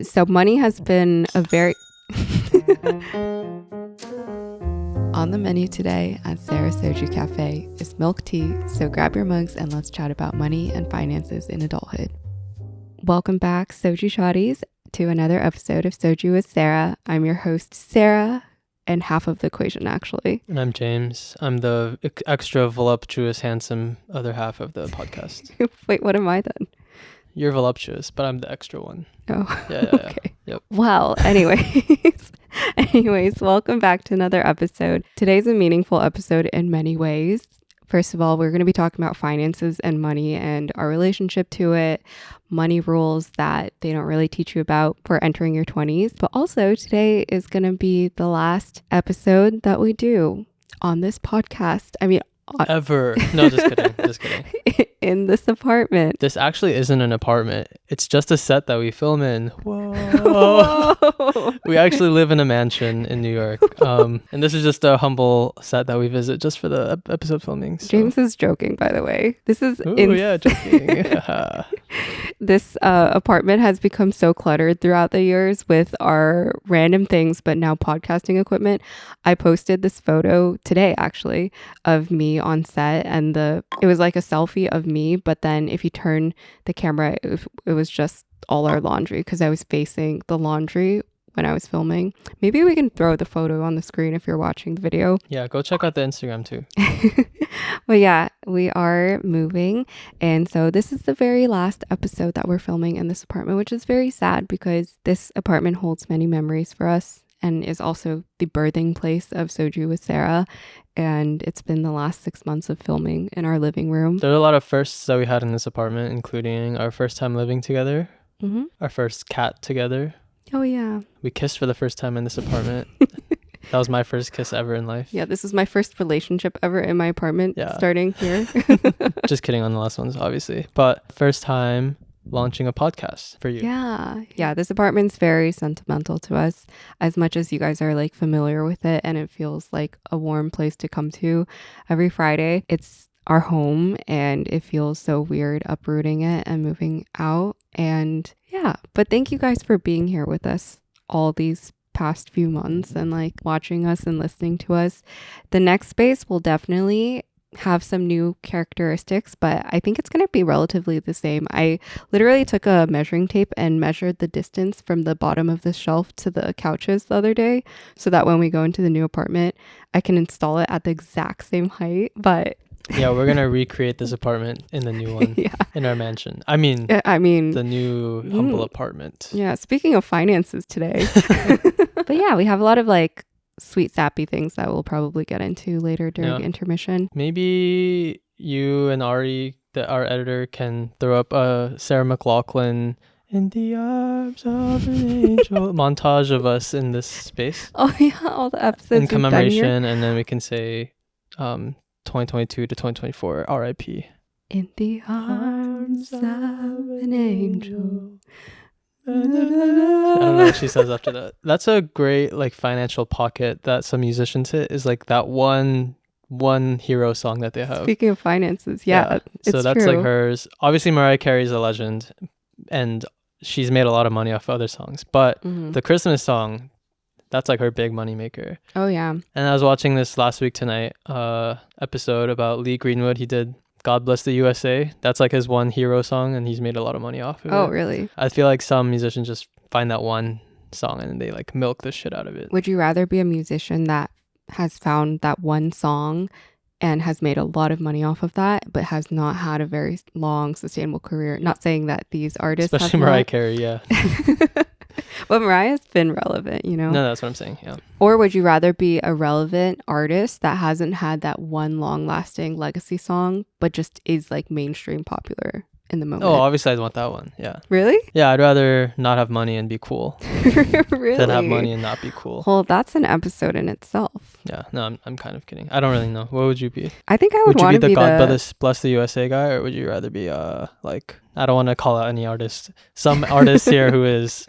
So money has been a very... On the menu today at Sarah's Soju Cafe is milk tea, so grab your mugs and let's chat about money and finances in adulthood. Welcome back, Soju Shotties, to another episode of Soju with Sarah. I'm your host, Sarah, and half of the equation, actually. And I'm James. I'm the extra voluptuous, handsome other half of the podcast. Wait, what am I then? You're voluptuous, but I'm the extra one. Oh, Yeah. okay. Yep. Well, anyways, welcome back to another episode. Today's a meaningful episode in many ways. First of all, we're going to be talking about finances and money and our relationship to it, money rules that they don't really teach you about for entering your 20s. But also today is going to be the last episode that we do on this podcast. Ever. No, just kidding. Just kidding. In this apartment. This actually isn't an apartment. It's just a set that we film in. Whoa. Whoa. We actually live in a mansion in New York. And this is just a humble set that we visit just for the episode filming. So. James is joking, by the way. This is joking. This apartment has become so cluttered throughout the years with our random things, but now podcasting equipment. I posted this photo today, actually, of me on set, and it was like a selfie of me, but then if you turn the camera, it was just all our laundry because I was facing the laundry when I was filming. Maybe we can throw the photo on the screen if you're watching the video. Yeah, go check out the Instagram too. But yeah, we are moving. And so this is the very last episode that we're filming in this apartment, which is very sad because this apartment holds many memories for us and is also the birthing place of Soju with Sarah. And it's been the last 6 months of filming in our living room. There are a lot of firsts that we had in this apartment, including our first time living together, our first cat together. Oh, yeah. We kissed for the first time in this apartment. That was my first kiss ever in life. Yeah, this is my first relationship ever in my apartment, starting here. Just kidding on the last ones, obviously. But first time launching a podcast for you. Yeah, this apartment's very sentimental to us, as much as you guys are like familiar with it, and it feels like a warm place to come to every Friday. It's our home, and it feels so weird uprooting it and moving out. And yeah, but thank you guys for being here with us all these past few months and like watching us and listening to us. The next space will definitely have some new characteristics, but I think it's going to be relatively the same. I literally took a measuring tape and measured the distance from the bottom of the shelf to the couches the other day so that when we go into the new apartment, I can install it at the exact same height. But yeah, we're going to recreate this apartment in the new one, in our mansion. I mean, the new humble apartment. Yeah, speaking of finances today. But yeah, we have a lot of like sweet sappy things that we'll probably get into later during intermission. Maybe you and Ari, our editor, can throw up a Sarah McLachlan "In the Arms of an Angel" montage of us in this space. Oh yeah, all the episodes in commemoration, and then we can say 2022 to 2024 RIP. In the arms of an angel. I don't know what she says after that. That's a great like financial pocket that some musicians hit, is like that one hero song that they have. Speaking of finances, it's so that's true. like hers. Obviously Mariah Carey's a legend and she's made a lot of money off other songs, but the Christmas song, that's like her big money maker. Oh yeah. And I was watching this last week tonight episode about Lee Greenwood. He did God Bless the USA. That's like his one hero song, and he's made a lot of money off of it. Oh, really? I feel like some musicians just find that one song and they like milk the shit out of it. Would you rather be a musician that has found that one song and has made a lot of money off of that, but has not had a very long, sustainable career? Not saying that these artists especially Mariah Carey, yeah. But Mariah's been relevant, you know? No, that's what I'm saying, yeah. Or would you rather be a relevant artist that hasn't had that one long-lasting legacy song, but just is like mainstream popular in the moment? Oh, obviously I'd want that one, yeah. Really? Yeah, I'd rather not have money and be cool really? than have money and not be cool. Well, that's an episode in itself. Yeah, no, I'm kind of kidding. I don't really know. What would you be? I think I would want to be the God Bless the USA guy, or would you rather be like, I don't want to call out any artist. Some artist here who is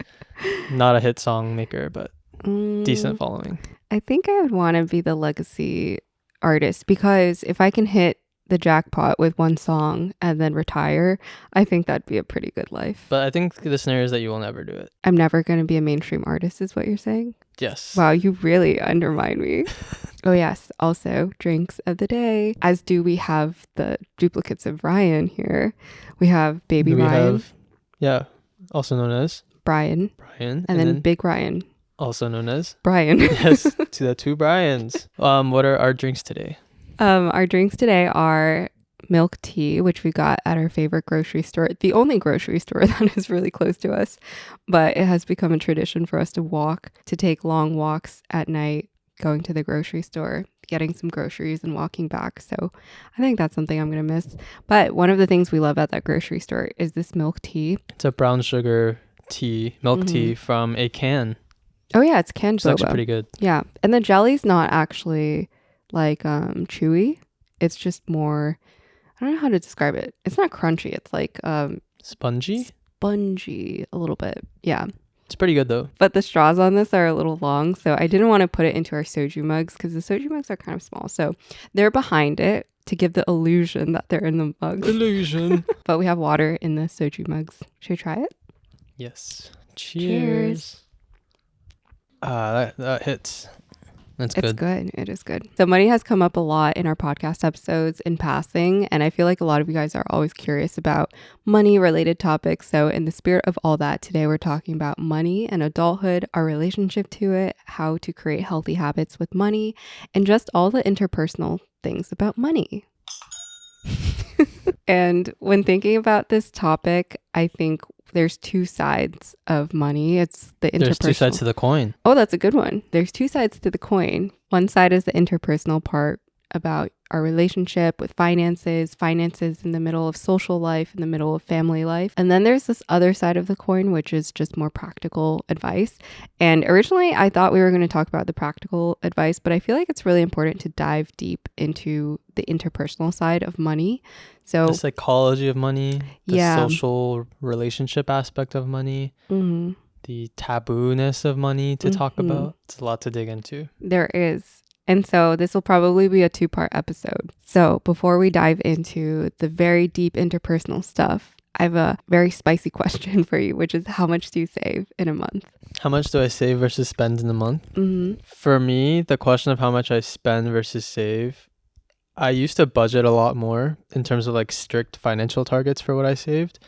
not a hit song maker, but decent following. I think I would want to be the legacy artist, because if I can hit the jackpot with one song and then retire, I think that'd be a pretty good life. But I think the scenario is that you will never do it. I'm never going to be a mainstream artist is what you're saying? Yes. Wow, you really undermine me. Oh yes, also drinks of the day. As do we have the duplicates of Ryan here. We have baby Ryan. Also known as Brian. Brian. And then big Ryan. Also known as Brian. Yes, to the two Brians. What are our drinks today? Our drinks today are milk tea, which we got at our favorite grocery store, the only grocery store that is really close to us. But it has become a tradition for us to take long walks at night, going to the grocery store, getting some groceries and walking back. So I think that's something I'm going to miss. But one of the things we love at that grocery store is this milk tea. It's a brown sugar tea, milk tea from a can. Oh yeah, it's canned It's actually boba. pretty good. Yeah. And the jelly's not actually like chewy. It's just more, I don't know how to describe it. It's not crunchy. It's like Spongy a little bit. Yeah. It's pretty good though. But the straws on this are a little long, so I didn't want to put it into our soju mugs because the soju mugs are kind of small. So they're behind it to give the illusion that they're in the mugs. Illusion. But we have water in the soju mugs. Should we try it? Yes. Cheers. That hits. That's good. It's good. It is good. So money has come up a lot in our podcast episodes in passing, and I feel like a lot of you guys are always curious about money related topics. So in the spirit of all that, today we're talking about money and adulthood, our relationship to it, how to create healthy habits with money, and just all the interpersonal things about money. And when thinking about this topic, I think there's two sides of money. It's the interpersonal. There's two sides to the coin. Oh, that's a good one. There's two sides to the coin. One side is the interpersonal part about our relationship with finances in the middle of social life, in the middle of family life. And then there's this other side of the coin, which is just more practical advice. And originally I thought we were going to talk about the practical advice, but I feel like it's really important to dive deep into the interpersonal side of money. So the psychology of money, the Yeah. social relationship aspect of money, the taboo-ness of money to talk about. It's a lot to dig into. There is. And so this will probably be a 2-part episode. So before we dive into the very deep interpersonal stuff, I have a very spicy question for you, which is how much do you save in a month? How much do I save versus spend in a month? For me, the question of how much I spend versus save, I used to budget a lot more in terms of like strict financial targets for what I saved.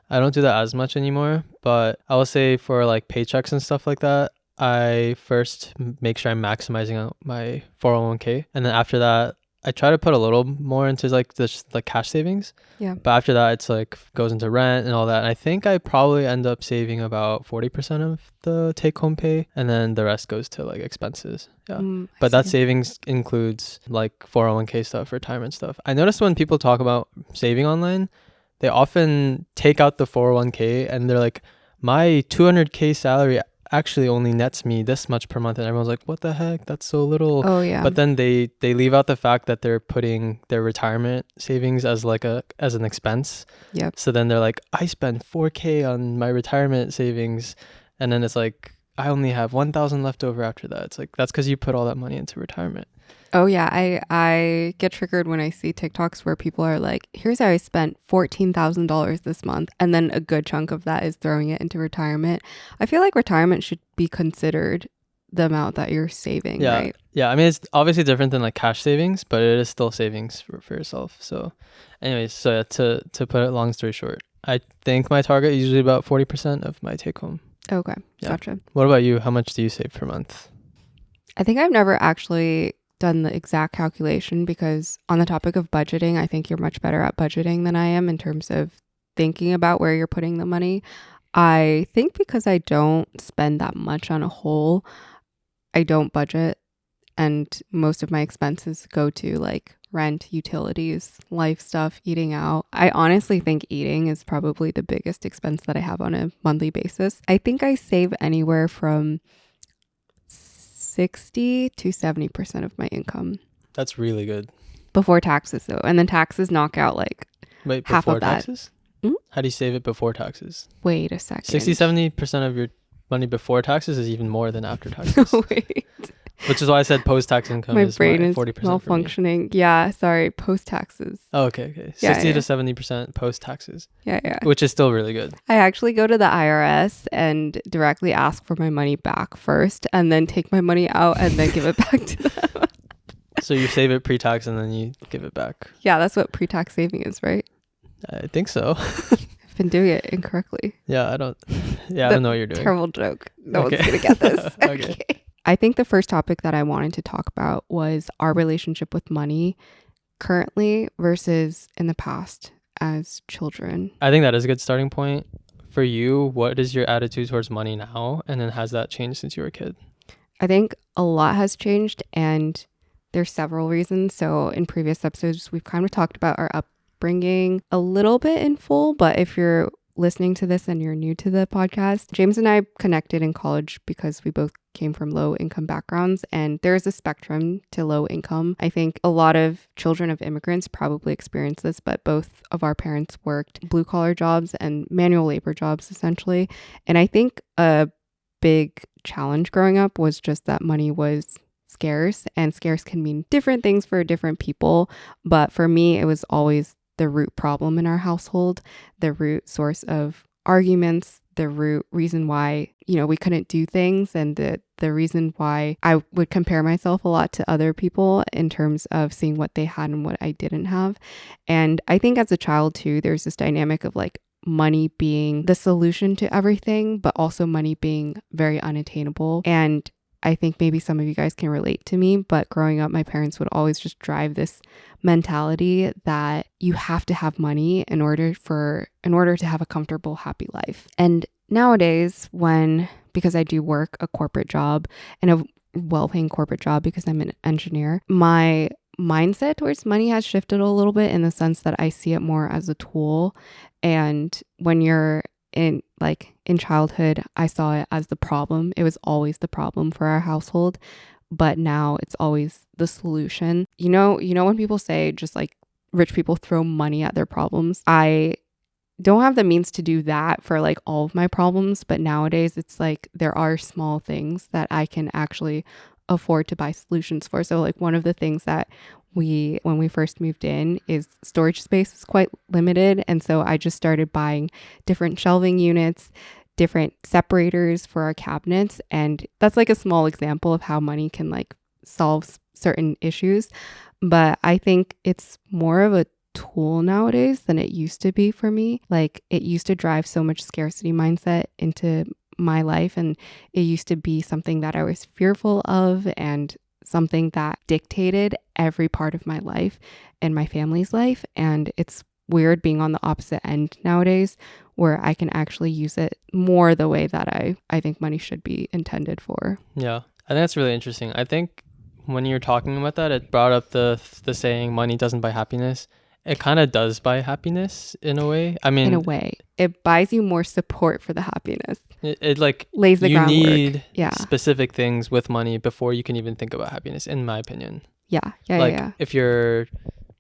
I don't do that as much anymore, but I will say for like paychecks and stuff like that, I first make sure I'm maximizing out my 401k. And then after that, I try to put a little more into like this like cash savings. Yeah. But after that, it's like goes into rent and all that. And I think I probably end up saving about 40% of the take home pay. And then the rest goes to like expenses. Yeah. But that savings includes like 401k stuff, retirement stuff. I noticed when people talk about saving online, they often take out the 401k and they're like, my 200k salary actually only nets me this much per month, and everyone's like, what the heck, that's so little. Oh yeah. But then they leave out the fact that they're putting their retirement savings as like as an expense. Yep. So then they're like, I spend 4k on my retirement savings, and then it's like I only have 1,000 left over after that. It's like that's because you put all that money into retirement. Oh yeah, I get triggered when I see TikToks where people are like, here's how I spent $14,000 this month, and then a good chunk of that is throwing it into retirement. I feel like retirement should be considered the amount that you're saving, right? Yeah, I mean, it's obviously different than like cash savings, but it is still savings for yourself. So anyways, so yeah, to put it long story short, I think my target is usually about 40% of my take home. Okay, Yeah. gotcha. What about you? How much do you save per month? I think I've never actually done the exact calculation because on the topic of budgeting, I think you're much better at budgeting than I am in terms of thinking about where you're putting the money. I think because I don't spend that much on a whole, I don't budget, and most of my expenses go to like rent, utilities, life stuff, eating out. I honestly think eating is probably the biggest expense that I have on a monthly basis. I think I save anywhere from 60 to 70% of my income That's really good. before taxes though. And then taxes knock out like Wait, half before of that. taxes? Hmm? How do you save it before taxes? Wait a second. 60-70% of your money before taxes is even more than after taxes. Wait. Which is why I said post-tax income My is brain is 40% malfunctioning. Yeah, sorry, post-taxes. Oh, okay. Yeah, 60 to 70% post-taxes. Yeah. Which is still really good. I actually go to the IRS and directly ask for my money back first and then take my money out and then give it back to them. So you save it pre-tax and then you give it back. Yeah, that's what pre-tax saving is, right? I think so. I've been doing it incorrectly. Yeah, I don't know what you're doing. Terrible joke. No one's going to get this. Okay. I think the first topic that I wanted to talk about was our relationship with money currently versus in the past as children. I think that is a good starting point. For you, what is your attitude towards money now? And then has that changed since you were a kid? I think a lot has changed and there's several reasons. So in previous episodes, we've kind of talked about our upbringing a little bit in full, but if you're listening to this and you're new to the podcast, James and I connected in college because we both came from low income backgrounds and there's a spectrum to low income. I think a lot of children of immigrants probably experience this, but both of our parents worked blue collar jobs and manual labor jobs essentially. And I think a big challenge growing up was just that money was scarce, and scarce can mean different things for different people. But for me, it was always the root problem in our household, the root source of arguments, the root reason why, we couldn't do things, and the reason why I would compare myself a lot to other people in terms of seeing what they had and what I didn't have. And I think as a child too, there's this dynamic of like money being the solution to everything, but also money being very unattainable. And I think maybe some of you guys can relate to me, but growing up, my parents would always just drive this mentality that you have to have money in order to have a comfortable, happy life. And nowadays, because I do work a corporate job and a well-paying corporate job because I'm an engineer, my mindset towards money has shifted a little bit in the sense that I see it more as a tool. And when you're in childhood, I saw it as the problem. It was always the problem for our household, but now it's always the solution. When people say just like rich people throw money at their problems, I don't have the means to do that for like all of my problems, but nowadays it's like there are small things that I can actually afford to buy solutions for. So like one of the things that when we first moved in is storage space is quite limited. And so I just started buying different shelving units, different separators for our cabinets. And that's like a small example of how money can like solve certain issues. But I think it's more of a tool nowadays than it used to be for me. Like it used to drive so much scarcity mindset into my life, and it used to be something that I was fearful of and something that dictated every part of my life and my family's life. And it's weird being on the opposite end nowadays where I can actually use it more the way that I think money should be intended for. Yeah, I think that's really interesting. I think when you're talking about that, it brought up the saying money doesn't buy happiness. It kind of does buy happiness in a way. I mean, in a way, it buys you more support for the happiness. It like lays the groundwork. You need specific things with money before you can even think about happiness, in my opinion. Yeah. If you're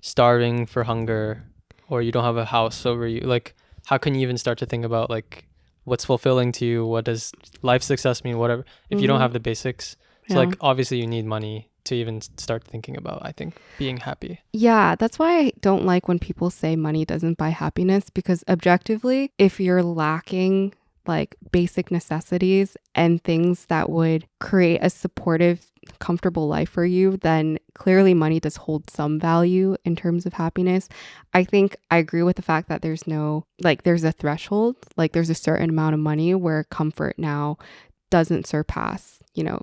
starving for hunger or you don't have a house over you, like how can you even start to think about like what's fulfilling to you? What does life success mean? Whatever. If you don't have the basics, so like obviously you need money to even start thinking about, I think, being happy. Yeah, that's why I don't like when people say money doesn't buy happiness, because objectively, if you're lacking like basic necessities and things that would create a supportive, comfortable life for you, then clearly money does hold some value in terms of happiness. I think I agree with the fact that there's a threshold, like there's a certain amount of money where comfort now doesn't surpass,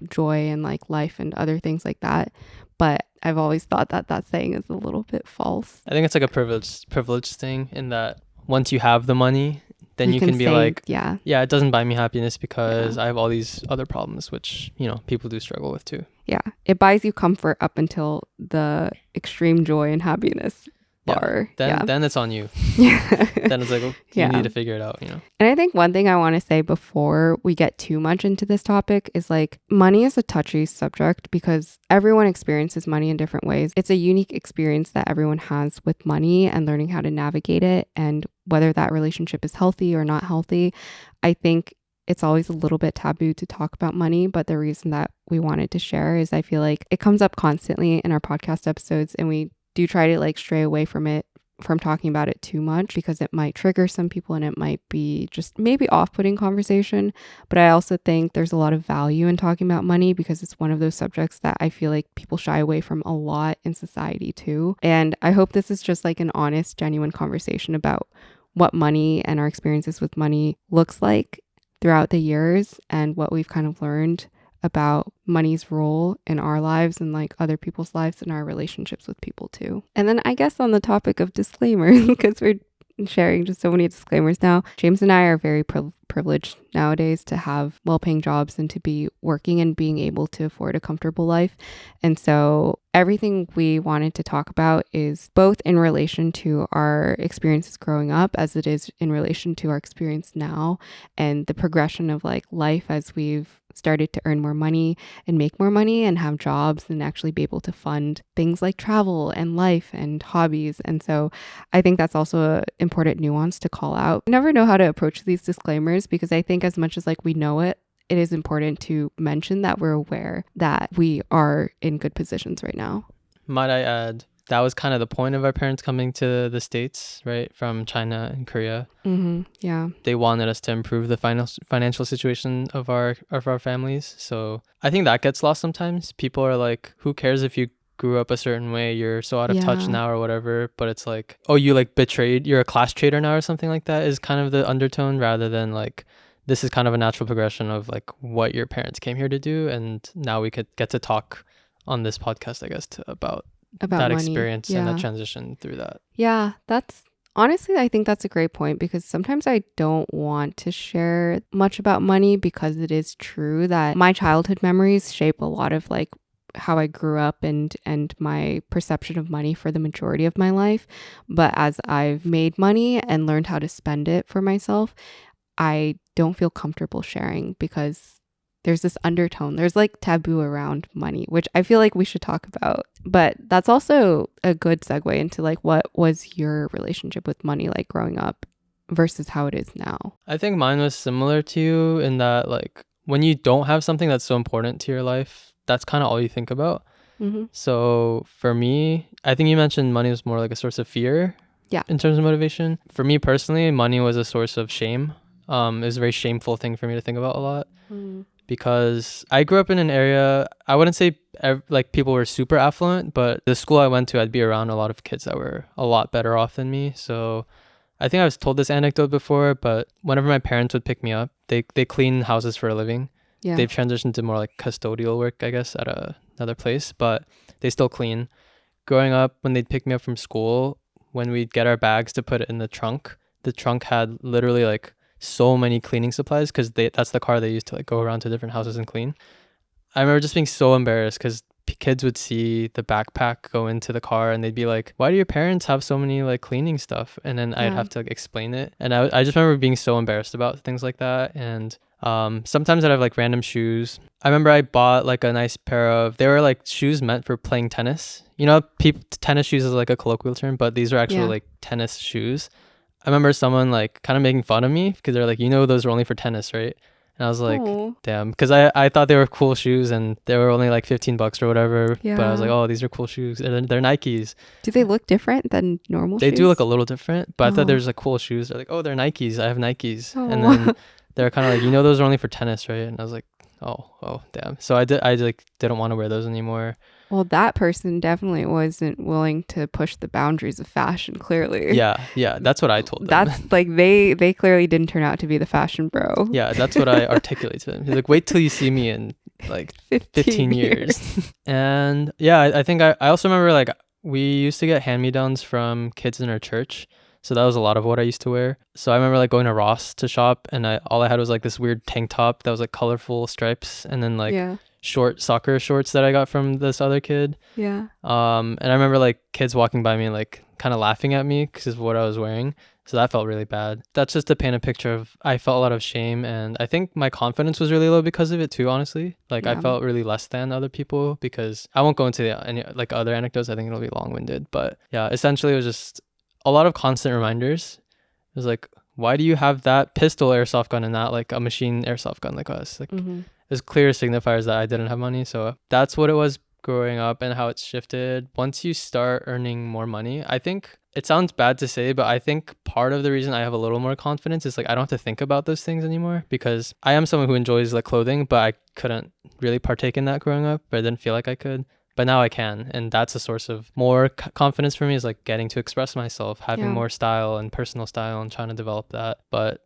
joy and like life and other things like that. But I've always thought that saying is a little bit false. I think it's like a privileged thing in that once you have the money, then you can be like, yeah, it doesn't buy me happiness because I have all these other problems, which, people do struggle with too. Yeah. It buys you comfort up until the extreme joy and happiness bar. Then it's on you. Then it's like, you need to figure it out, And I think one thing I want to say before we get too much into this topic is like money is a touchy subject because everyone experiences money in different ways. It's a unique experience that everyone has with money and learning how to navigate it, and whether that relationship is healthy or not healthy. I think it's always a little bit taboo to talk about money, but the reason that we wanted to share is I feel like it comes up constantly in our podcast episodes, and we do try to like stray away from it, from talking about it too much, because it might trigger some people and it might be just maybe off-putting conversation. But I also think there's a lot of value in talking about money, because it's one of those subjects that I feel like people shy away from a lot in society too. And I hope this is just like an honest, genuine conversation about what money and our experiences with money looks like throughout the years, and what we've kind of learned about money's role in our lives and like other people's lives and our relationships with people too. And then I guess on the topic of disclaimers, because we're sharing just so many disclaimers now, James and I are very privileged nowadays to have well-paying jobs and to be working and being able to afford a comfortable life. And so everything we wanted to talk about is both in relation to our experiences growing up as it is in relation to our experience now, and the progression of like life as we've started to earn more money and make more money and have jobs and actually be able to fund things like travel and life and hobbies. And so I think that's also an important nuance to call out. I never know how to approach these disclaimers, because I think as much as like we know it, it is important to mention that we're aware that we are in good positions right now. Might I add, that was kind of the point of our parents coming to the States, right? From China and Korea. Yeah. They wanted us to improve the financial situation of our families. So I think that gets lost sometimes. People are like, who cares if you grew up a certain way? You're so out of touch now or whatever. But it's like, oh, you like betrayed, you're a class traitor now or something like that is kind of the undertone, rather than like, this is kind of a natural progression of like what your parents came here to do. And now we could get to talk on this podcast, I guess, about that money. Experience and that transition through that. Yeah, that's honestly, I think that's a great point, because sometimes I don't want to share much about money, because it is true that my childhood memories shape a lot of like how I grew up and my perception of money for the majority of my life. But as I've made money and learned how to spend it for myself, I don't feel comfortable sharing, because there's this undertone. There's like taboo around money, which I feel like we should talk about. But that's also a good segue into like, what was your relationship with money like growing up versus how it is now? I think mine was similar to you in that like when you don't have something that's so important to your life, that's kind of all you think about. So for me, I think you mentioned money was more like a source of fear. Yeah. In terms of motivation. For me personally, money was a source of shame. It was a very shameful thing for me to think about a lot. Because I grew up in an area, I wouldn't say like people were super affluent, but the school I went to, I'd be around a lot of kids that were a lot better off than me. So I think I was told this anecdote before, but whenever my parents would pick me up, they clean houses for a living. Yeah. They've transitioned to more like custodial work, I guess, at another place, but they still clean. Growing up, when they'd pick me up from school, when we'd get our bags to put it in the trunk had literally like so many cleaning supplies, because that's the car they used to like go around to different houses and clean. I remember just being so embarrassed, because kids would see the backpack go into the car and they'd be like, why do your parents have so many like cleaning stuff? And then I'd have to like explain it, and I just remember being so embarrassed about things like that. And sometimes I'd have like random shoes. I remember I bought like a nice pair of, they were like shoes meant for playing tennis, you know, tennis shoes is like a colloquial term, but these are actually like tennis shoes. I remember someone like kind of making fun of me, because they're like, you know, those are only for tennis, right? And I was like, damn, because I thought they were cool shoes and they were only like $15 or whatever. Yeah. But I was like, oh, these are cool shoes. They're Nikes. Do they look different than normal shoes? They do look a little different, but I thought they were just like cool shoes. They're like, oh, they're Nikes. I have Nikes. And then they're kind of like, you know, those are only for tennis, right? And I was like, oh, damn. So I didn't want to wear those anymore. Well, that person definitely wasn't willing to push the boundaries of fashion, clearly. Yeah, that's what I told them. That's like, they clearly didn't turn out to be the fashion bro. Yeah, that's what I articulate to them. He's like, wait till you see me in like 15 years. And yeah, I think I also remember like we used to get hand-me-downs from kids in our church. So that was a lot of what I used to wear. So I remember like going to Ross to shop, and all I had was like this weird tank top that was like colorful stripes, and then like short soccer shorts that I got from this other kid. Yeah. And I remember like kids walking by me and like kind of laughing at me because of what I was wearing. So that felt really bad. That's just to paint a picture of, I felt a lot of shame, and I think my confidence was really low because of it too, honestly. Like I felt really less than other people, because I won't go into any like other anecdotes. I think it'll be long-winded, but yeah, essentially it was just a lot of constant reminders. It was like, why do you have that pistol airsoft gun and not like a machine airsoft gun like us? Like there's clear signifiers that I didn't have money. So that's what it was growing up and how it's shifted. Once you start earning more money, I think it sounds bad to say, but I think part of the reason I have a little more confidence is like I don't have to think about those things anymore, because I am someone who enjoys like clothing, but I couldn't really partake in that growing up, but I didn't feel like I could. But now I can, and that's a source of more confidence for me, is like getting to express myself, having more style and personal style and trying to develop that. But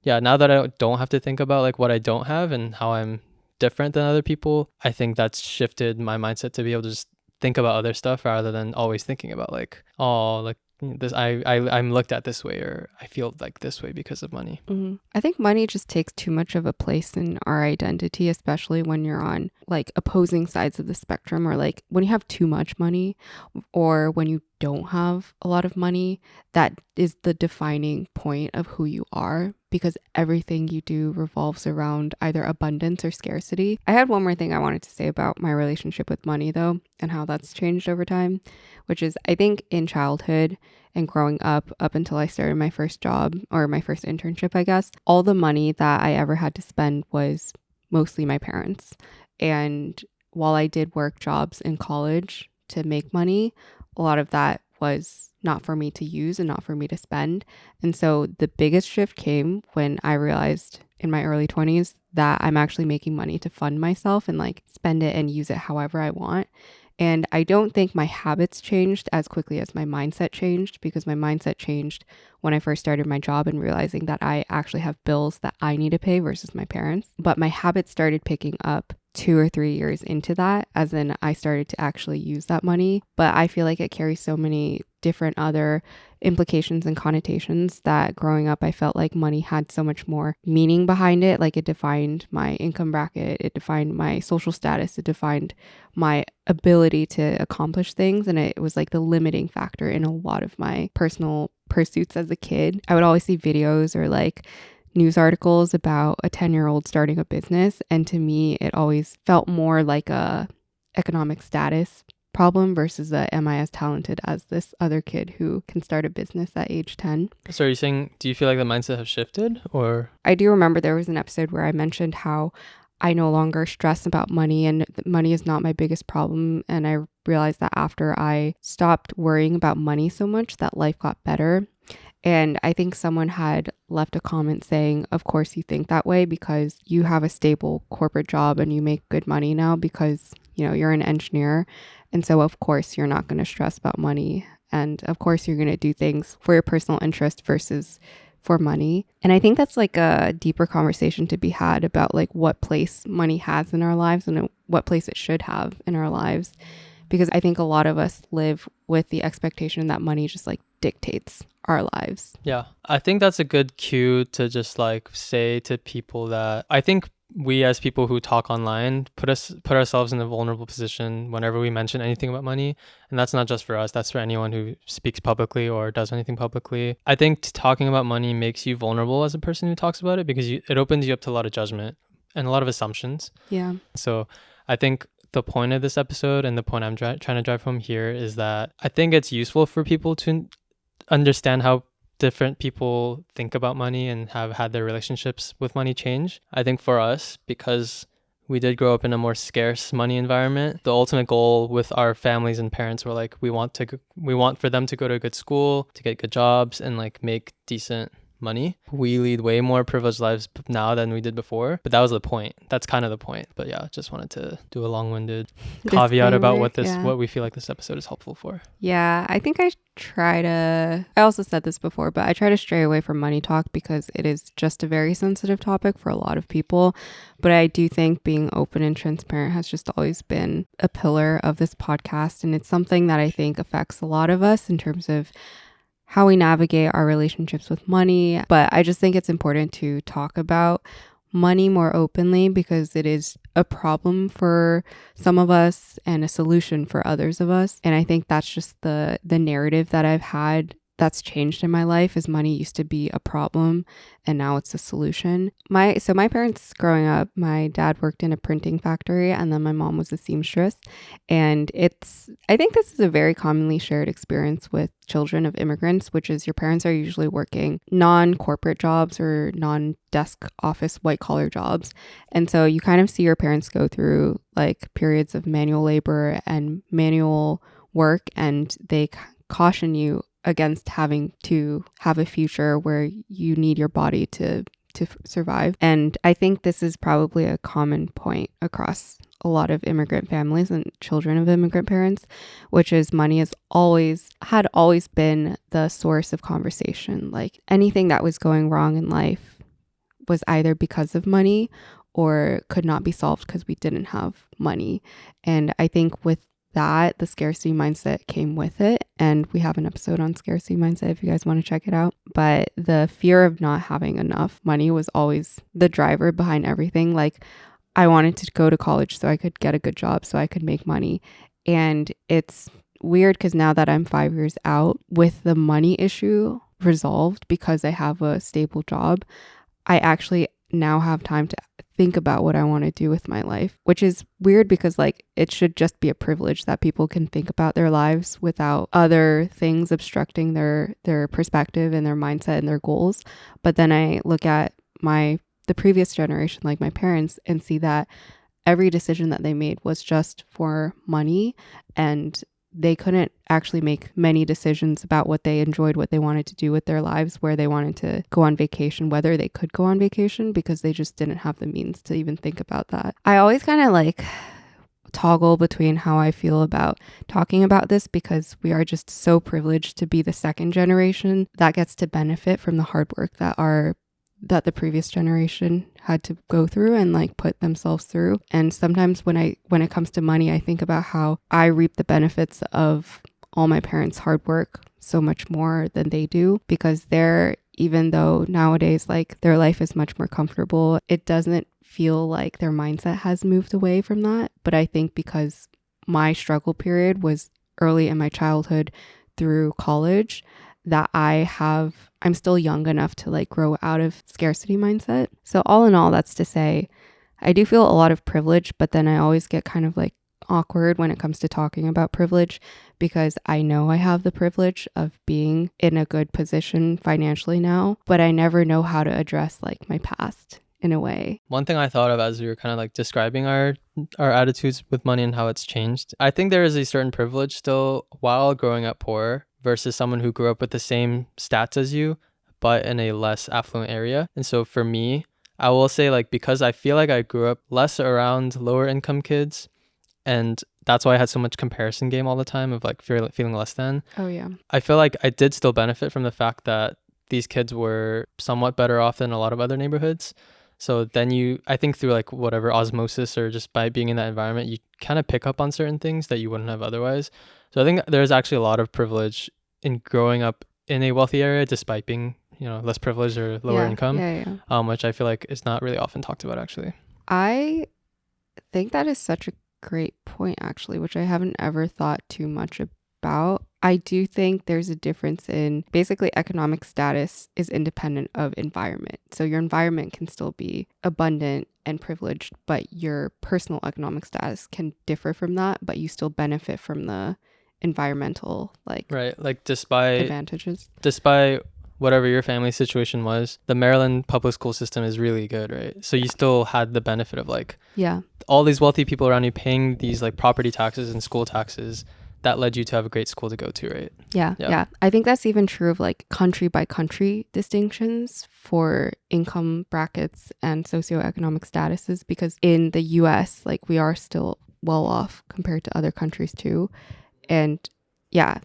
yeah, now that I don't have to think about like what I don't have and how I'm different than other people, I think that's shifted my mindset to be able to just think about other stuff rather than always thinking about like, oh, like this I'm looked at this way, or I feel like this way because of money. I think money just takes too much of a place in our identity, especially when you're on like opposing sides of the spectrum, or like when you have too much money or when you don't have a lot of money. That is the defining point of who you are, because everything you do revolves around either abundance or scarcity. I had one more thing I wanted to say about my relationship with money though, and how that's changed over time, which is I think in childhood and growing up until I started my first job, or my first internship, I guess, all the money that I ever had to spend was mostly my parents. And while I did work jobs in college to make money, a lot of that was not for me to use and not for me to spend. And so the biggest shift came when I realized in my early 20s that I'm actually making money to fund myself and like spend it and use it however I want. And I don't think my habits changed as quickly as my mindset changed, because my mindset changed when I first started my job and realizing that I actually have bills that I need to pay versus my parents. But my habits started picking up 2 or 3 years into that, as in I started to actually use that money. But I feel like it carries so many different other implications and connotations that growing up I felt like money had so much more meaning behind it. Like it defined my income bracket, it defined my social status, it defined my ability to accomplish things, and it was like the limiting factor in a lot of my personal pursuits as a kid. I would always see videos or like news articles about a 10-year-old starting a business, and to me it always felt more like a economic status problem versus a am I as talented as this other kid who can start a business at age 10. So are you saying, do you feel like the mindset has shifted, or? I do remember there was an episode where I mentioned how I no longer stress about money, and money is not my biggest problem. And I realized that after I stopped worrying about money so much, that life got better. And I think someone had left a comment saying, of course you think that way because you have a stable corporate job and you make good money now because, you know, you're an engineer. And so of course you're not going to stress about money. And of course you're going to do things for your personal interest versus for money. And I think that's like a deeper conversation to be had about like what place money has in our lives and what place it should have in our lives. Because I think a lot of us live with the expectation that money just like dictates our lives. Yeah, I think that's a good cue to just like say to people that I think we as people who talk online put ourselves in a vulnerable position whenever we mention anything about money. And that's not just for us, that's for anyone who speaks publicly or does anything publicly. I think talking about money makes you vulnerable as a person who talks about it, because it opens you up to a lot of judgment and a lot of assumptions. Yeah. So I think the point of this episode and the point I'm trying to drive home here is that I think it's useful for people to understand how different people think about money and have had their relationships with money change. I think for us, because we did grow up in a more scarce money environment, the ultimate goal with our families and parents were like, we want for them to go to a good school, to get good jobs, and like make decent money. We lead way more privileged lives now than we did before, but that was the point. That's kind of the point. But yeah, just wanted to do a long-winded caveat about what we feel like this episode is helpful for. Yeah, I think I also said this before, but I try to stray away from money talk because it is just a very sensitive topic for a lot of people. But I do think being open and transparent has just always been a pillar of this podcast, and it's something that I think affects a lot of us in terms of how we navigate our relationships with money. But I just think it's important to talk about money more openly because it is a problem for some of us and a solution for others of us. And I think that's just the narrative that I've had that's changed in my life is money used to be a problem and now it's a solution. My parents growing up, my dad worked in a printing factory and then my mom was a seamstress. And I think this is a very commonly shared experience with children of immigrants, which is your parents are usually working non-corporate jobs or non-desk office white collar jobs. And so you kind of see your parents go through like periods of manual labor and manual work, and they caution you against having to have a future where you need your body to survive. And I think this is probably a common point across a lot of immigrant families and children of immigrant parents, which is money had always been the source of conversation. Like anything that was going wrong in life was either because of money or could not be solved because we didn't have money. And I think with that, the scarcity mindset came with it. And we have an episode on scarcity mindset if you guys want to check it out. But the fear of not having enough money was always the driver behind everything. Like I wanted to go to college so I could get a good job, so I could make money. And it's weird because now that I'm 5 years out with the money issue resolved because I have a stable job, I actually now have time to think about what I want to do with my life, which is weird because like it should just be a privilege that people can think about their lives without other things obstructing their perspective and their mindset and their goals. But then I look at the previous generation, like my parents, and see that every decision that they made was just for money, and they couldn't actually make many decisions about what they enjoyed, what they wanted to do with their lives, where they wanted to go on vacation, whether they could go on vacation, because they just didn't have the means to even think about that. I always kind of like toggle between how I feel about talking about this because we are just so privileged to be the second generation that gets to benefit from the hard work that the previous generation had to go through and like put themselves through. And sometimes when it comes to money, I think about how I reap the benefits of all my parents' hard work so much more than they do, because even though nowadays like their life is much more comfortable, it doesn't feel like their mindset has moved away from that. But I think because my struggle period was early in my childhood through college, that I'm still young enough to like grow out of scarcity mindset. So all in all, that's to say, I do feel a lot of privilege, but then I always get kind of like awkward when it comes to talking about privilege because I know I have the privilege of being in a good position financially now, but I never know how to address like my past in a way. One thing I thought of as we were kind of like describing our attitudes with money and how it's changed, I think there is a certain privilege still while growing up poor versus someone who grew up with the same stats as you, but in a less affluent area. And so for me, I will say like, because I feel like I grew up less around lower income kids, and that's why I had so much comparison game all the time of like feeling less than. Oh yeah. I feel like I did still benefit from the fact that these kids were somewhat better off than a lot of other neighborhoods. So then I think through like whatever osmosis or just by being in that environment, you kind of pick up on certain things that you wouldn't have otherwise. So I think there's actually a lot of privilege in growing up in a wealthy area despite being, less privileged or lower income, which I feel like is not really often talked about actually. I think that is such a great point actually, which I haven't ever thought too much about. I do think there's a difference in basically economic status is independent of environment. So your environment can still be abundant and privileged, but your personal economic status can differ from that, but you still benefit from the environmental advantages. Despite whatever your family situation was, the Maryland public school system is really good, right? So you still had the benefit of all these wealthy people around you paying these like property taxes and school taxes that led you to have a great school to go to, right? Yeah. I think that's even true of like country by country distinctions for income brackets and socioeconomic statuses, because in the US, like we are still well off compared to other countries too. And yeah,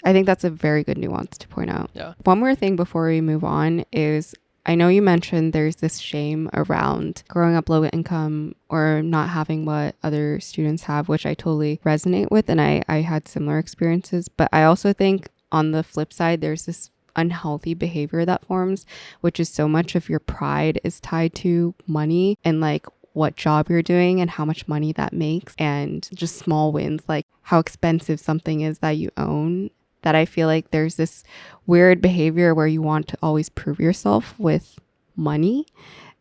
I think that's a very good nuance to point out. Yeah. One more thing before we move on is, I know you mentioned there's this shame around growing up low income or not having what other students have, which I totally resonate with. And I had similar experiences. But I also think on the flip side, there's this unhealthy behavior that forms, which is so much of your pride is tied to money and like what job you're doing and how much money that makes, and just small wins like how expensive something is that you own, that I feel like there's this weird behavior where you want to always prove yourself with money.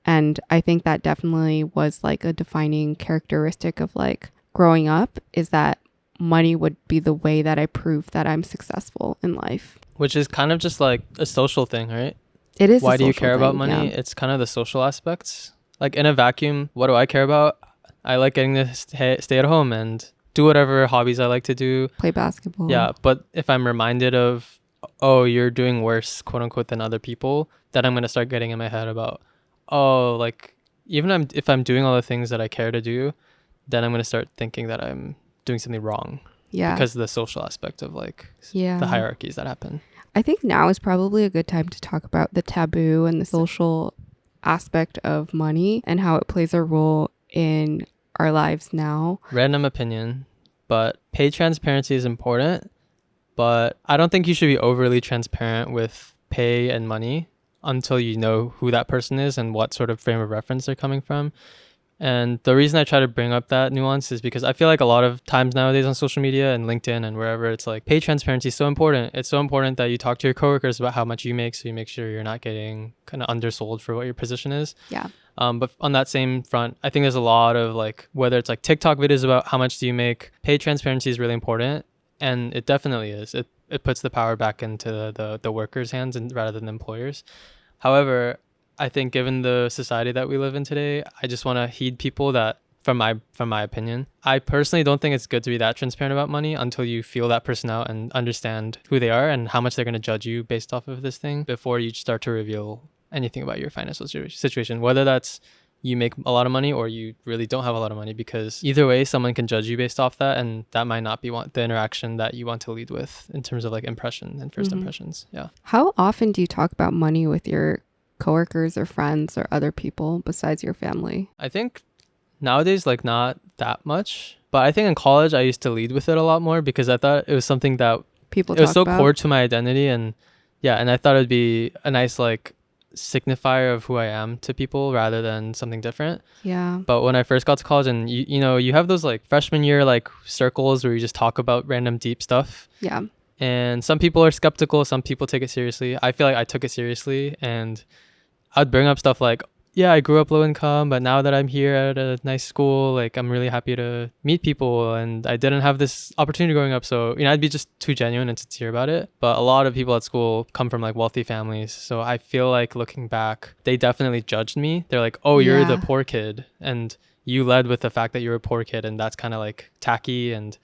And I think that definitely was like a defining characteristic of like growing up, is that money would be the way that I prove that I'm successful in life. Which is kind of just like a social thing, right? It is. Why do you care about money? Yeah. It's kind of the social aspects. Like in a vacuum, what do I care about? I like getting to stay at home and do whatever hobbies I like to do. Play basketball. Yeah, but if I'm reminded of, oh, you're doing worse, quote unquote, than other people, then I'm going to start getting in my head about, oh, like even if I'm doing all the things that I care to do, then I'm going to start thinking that I'm doing something wrong. Yeah. Because of the social aspect of like the hierarchies that happen. I think now is probably a good time to talk about the taboo and the social aspect of money and how it plays a role in our lives now. Random opinion, but pay transparency is important, but I don't think you should be overly transparent with pay and money until you know who that person is and what sort of frame of reference they're coming from. And the reason I try to bring up that nuance is because I feel like a lot of times nowadays on social media and LinkedIn and wherever, it's like pay transparency is so important. It's so important that you talk to your coworkers about how much you make, so you make sure you're not getting kind of undersold for what your position is. Yeah. But on that same front, I think there's a lot of like, whether it's like TikTok videos about how much do you make, pay transparency is really important. And it definitely is. It puts the power back into the workers' hands and rather than the employers. However, I think given the society that we live in today, I just want to heed people that, from my opinion, I personally don't think it's good to be that transparent about money until you feel that person out and understand who they are and how much they're going to judge you based off of this thing before you start to reveal anything about your financial situation, whether that's you make a lot of money or you really don't have a lot of money, because either way, someone can judge you based off that, and that might not be the interaction that you want to lead with in terms of like impression and first impressions. Yeah. How often do you talk about money with your coworkers or friends or other people besides your family? I think nowadays, like not that much, but I think in college I used to lead with it a lot more because I thought it was something that people it was so about. Core to my identity, and I thought it'd be a nice like signifier of who I am to people rather than something different. Yeah. But when I first got to college, and you know, you have those like freshman year like circles where you just talk about random deep stuff. Yeah. And some people are skeptical, some people take it seriously. I feel like I took it seriously, and I'd bring up stuff like, yeah, I grew up low income, but now that I'm here at a nice school, like I'm really happy to meet people, and I didn't have this opportunity growing up. So, you know, I'd be just too genuine and sincere about it. But a lot of people at school come from like wealthy families. So I feel like looking back, they definitely judged me. They're like, oh, you're the poor kid. And you led with the fact that you're a poor kid, and that's kind of like tacky. And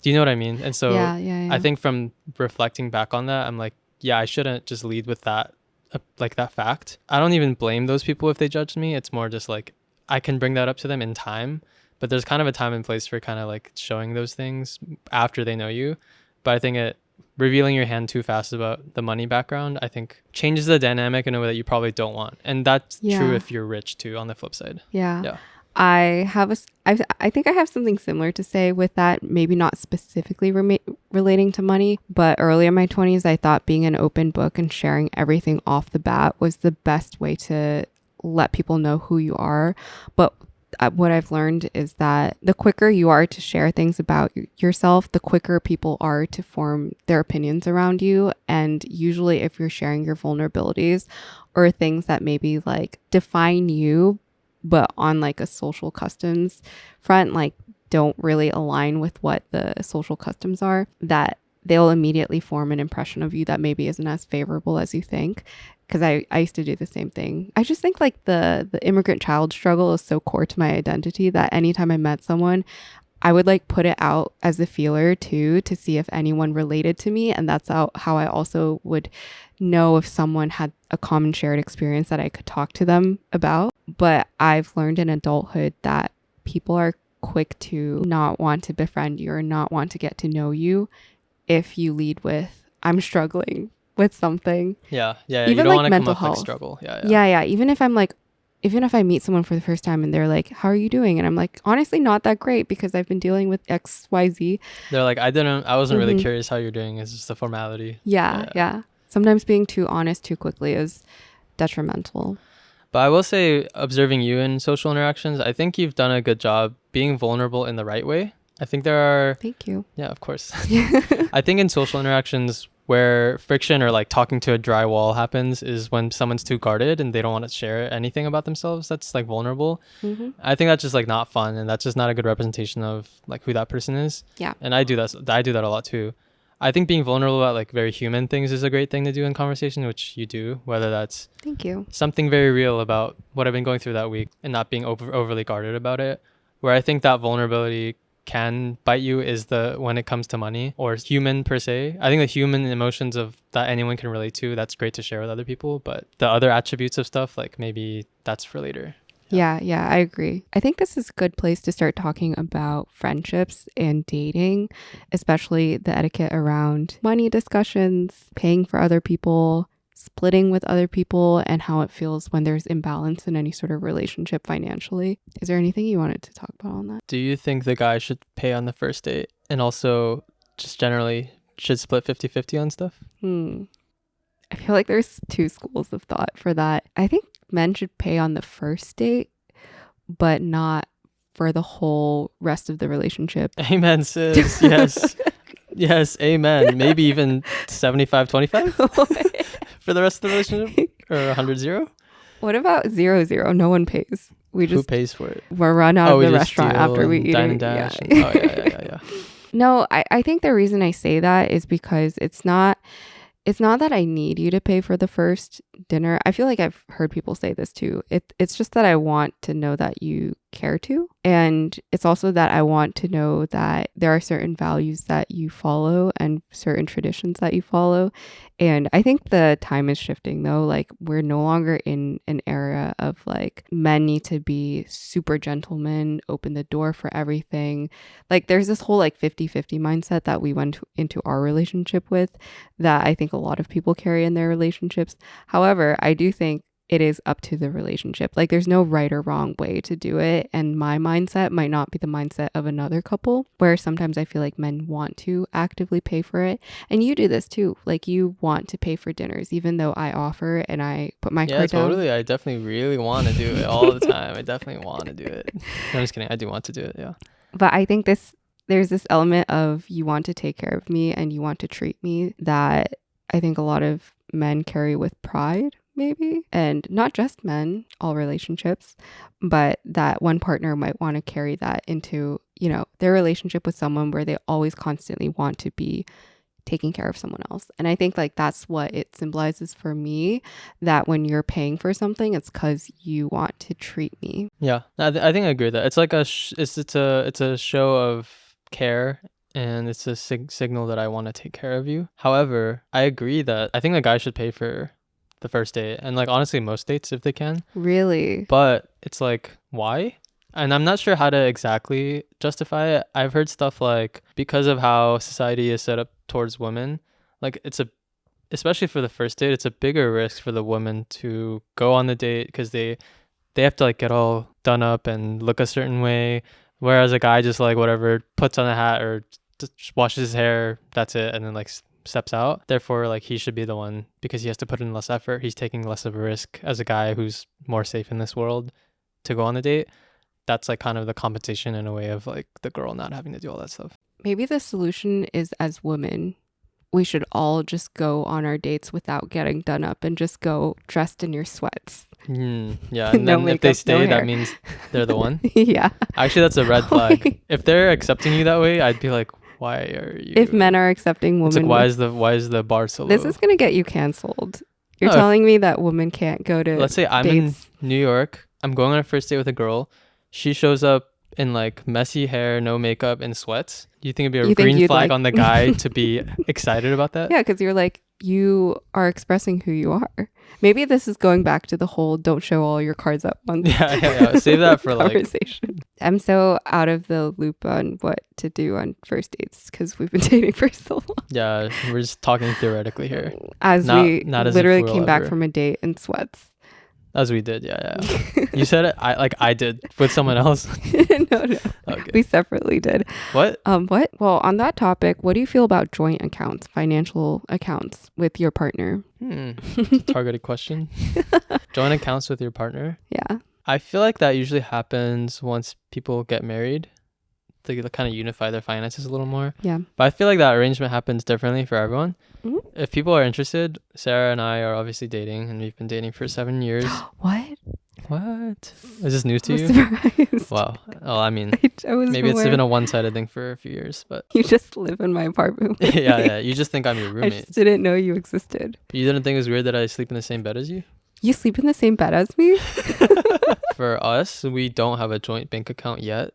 do you know what I mean? And so I think from reflecting back on that, I'm like, yeah, I shouldn't just lead with that. Like that fact. I don't even blame those people if they judge me. It's more just like I can bring that up to them in time, but there's kind of a time and place for kind of like showing those things after they know you. But I think revealing your hand too fast about the money background, I think changes the dynamic in a way that you probably don't want. And that's true if you're rich too, on the flip side. Yeah. I think I have something similar to say with that, maybe not specifically relating to money, but early in my 20s, I thought being an open book and sharing everything off the bat was the best way to let people know who you are. But what I've learned is that the quicker you are to share things about yourself, the quicker people are to form their opinions around you. And usually if you're sharing your vulnerabilities or things that maybe like define you, but on like a social customs front, like don't really align with what the social customs are, that they'll immediately form an impression of you that maybe isn't as favorable as you think. Because I used to do the same thing. I just think like the immigrant child struggle is so core to my identity that anytime I met someone, I would like put it out as a feeler too, to see if anyone related to me. And that's how I also would know if someone had a common shared experience that I could talk to them about. But I've learned in adulthood that people are quick to not want to befriend you or not want to get to know you if you lead with, I'm struggling with something. Yeah. Even you don't like want to mental come off health. like struggle. Yeah. Even if I meet someone for the first time and they're like, how are you doing? And I'm like, honestly, not that great because I've been dealing with XYZ. They're like, I wasn't really curious how you're doing. It's just a formality. Yeah. Sometimes being too honest too quickly is detrimental. But I will say, observing you in social interactions, I think you've done a good job being vulnerable in the right way. I think there are... Thank you. Yeah, of course. I think in social interactions, where friction or like talking to a dry wall happens is when someone's too guarded and they don't want to share anything about themselves that's like vulnerable. I think that's just like not fun, and that's just not a good representation of like who that person is. Yeah. And I do that a lot too. I think being vulnerable about like very human things is a great thing to do in conversation, which you do, whether that's thank you something very real about what I've been going through that week and not being overly guarded about it. Where I think that vulnerability can bite you is the when it comes to money or human per se. I think the human emotions of that anyone can relate to, that's great to share with other people, but the other attributes of stuff, like maybe that's for later. Yeah, I agree. I think this is a good place to start talking about friendships and dating, especially the etiquette around money discussions, paying for other people, splitting with other people, and how it feels when there's imbalance in any sort of relationship financially. Is there anything you wanted to talk about on that? Do you think the guy should pay on the first date and also just generally should split 50-50 on stuff? I feel like there's two schools of thought for that. I think men should pay on the first date, but not for the whole rest of the relationship. Amen, sis. Yes. Yes, amen. Maybe even 75-25 for the rest of the relationship, or 100-0. What about 0-0? No one pays. Who pays for it? We're run out of the restaurant after we eat it. Dash. Yeah. No, I think the reason I say that is because it's not that I need you to pay for the first dinner. I feel like I've heard people say this too. It's just that I want to know that you care to. And it's also that I want to know that there are certain values that you follow and certain traditions that you follow. And I think the time is shifting though. Like we're no longer in an era of like men need to be super gentlemen, open the door for everything. Like there's this whole like 50-50 mindset that we went into our relationship with that I think a lot of people carry in their relationships. However, I do think it is up to the relationship. Like there's no right or wrong way to do it. And my mindset might not be the mindset of another couple, where sometimes I feel like men want to actively pay for it. And you do this too. Like you want to pay for dinners, even though I offer and I put my card down. Yeah, totally. I definitely really want to do it all the time. I definitely want to do it. No, I'm just kidding. I do want to do it. Yeah. But I think there's this element of you want to take care of me and you want to treat me that I think a lot of men carry with pride. Maybe, and not just men, all relationships, but that one partner might want to carry that into, you know, their relationship with someone where they always constantly want to be taking care of someone else. And I think like that's what it symbolizes for me, that when you're paying for something, it's because you want to treat me. Yeah, I think I agree with that. It's like it's a show of care. And it's a signal that I want to take care of you. However, I agree that I think the guy should pay for the first date, and like honestly most dates if they can. Really? But it's like, why? And I'm not sure how to exactly justify it. I've heard stuff like because of how society is set up towards women, like especially for the first date, it's a bigger risk for the woman to go on the date because they have to like get all done up and look a certain way, whereas a guy just like whatever puts on a hat or just washes his hair, that's it, and then like steps out. Therefore, like he should be the one, because he has to put in less effort. He's taking less of a risk as a guy who's more safe in this world to go on the date. That's like kind of the compensation in a way of like the girl not having to do all that stuff. Maybe the solution is, as women, we should all just go on our dates without getting done up and just go dressed in your sweats. Yeah, and then if they stay, that means they're the one. Yeah. Actually, that's a red flag. If they're accepting you that way, I'd be like, why are you? If men are accepting women, it's like, why is the bar so low? This is gonna get you canceled. You're telling me that women can't go to let's say I'm dates? in New York, I'm going on a first date with a girl, she shows up in like messy hair, no makeup, and sweats. Do you think it'd be a green flag on the guy to be excited about that? Yeah, because you're like, you are expressing who you are. Maybe this is going back to the whole don't show all your cards at once. Yeah. Save that for conversation. I'm so out of the loop on what to do on first dates because we've been dating for so long. Yeah, we're just talking theoretically here. Not literally came back from a date in sweats. As we did, yeah. You said it. I did with someone else. No. Okay. We separately did. What? What? Well, on that topic, what do you feel about joint accounts, financial accounts with your partner? Targeted question. Joint accounts with your partner? Yeah. I feel like that usually happens once people get married. to kind of unify their finances a little more. Yeah. But I feel like that arrangement happens differently for everyone. Mm-hmm. If people are interested, Sarah and I are obviously dating, and we've been dating for 7 years. What? Is this news to you? Surprised. Wow. Oh, I mean, I was maybe aware. it's been a one-sided thing for a few years, but You just live in my apartment with yeah, me. yeah. You just think I'm your I roommate. just didn't know you existed. You didn't think it was weird that I sleep in the same bed as you? You sleep in the same bed as me? For us, we don't have a joint bank account yet.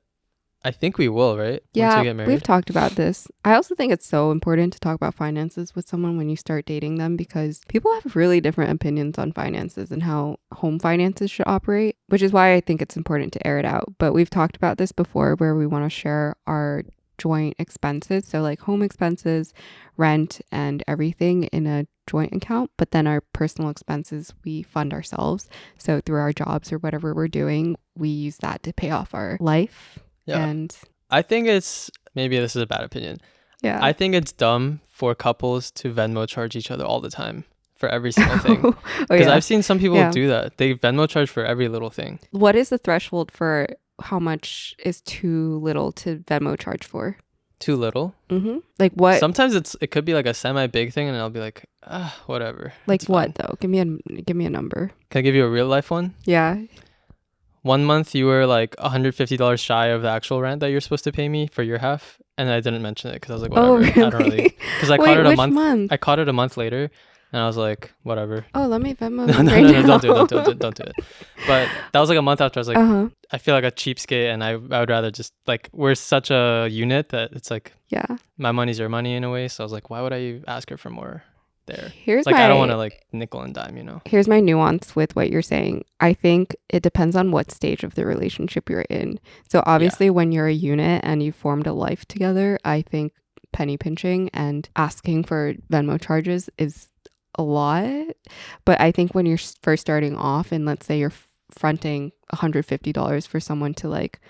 I think we will, right? Yeah, Once we get married. we've talked about this. I also think it's so important to talk about finances with someone when you start dating them, because people have really different opinions on finances and how home finances should operate, which is why I think it's important to air it out. But we've talked about this before, where we want to share our joint expenses. So like home expenses, rent, and everything in a joint account. But then our personal expenses, we fund ourselves. So through our jobs or whatever we're doing, we use that to pay off our life. Yeah. And I think it's, maybe this is a bad opinion. yeah. I think it's dumb for couples to Venmo charge each other all the time for every single thing. Because I've seen some people do that. They Venmo charge for every little thing. What is the threshold for how much is too little to Venmo charge for? Too little? Mm-hmm. Like what? Sometimes it could be like a semi-big thing, and I'll be like, whatever. Like what though? Give me a number. Can I give you a real life one? Yeah. 1 month you were like $150 shy of the actual rent that you're supposed to pay me for your half, and I didn't mention it because I was like, whatever. Oh, really? I don't really, because I caught it a month. I caught it a month later, and I was like, whatever. Oh, let me Venmo. No, don't do it. But that was like a month after. I was like, I feel like a cheapskate, and I would rather just, like, we're such a unit that it's like, yeah, my money's your money in a way. So I was like, why would I ask her for more there? Here's like, I don't want to like nickel and dime, you know. Here's my nuance with what you're saying. I think it depends on what stage of the relationship you're in. So obviously when you're a unit and you formed a life together, I think penny pinching and asking for Venmo charges is a lot. But I think when you're first starting off, and let's say you're fronting $150 for someone to, like,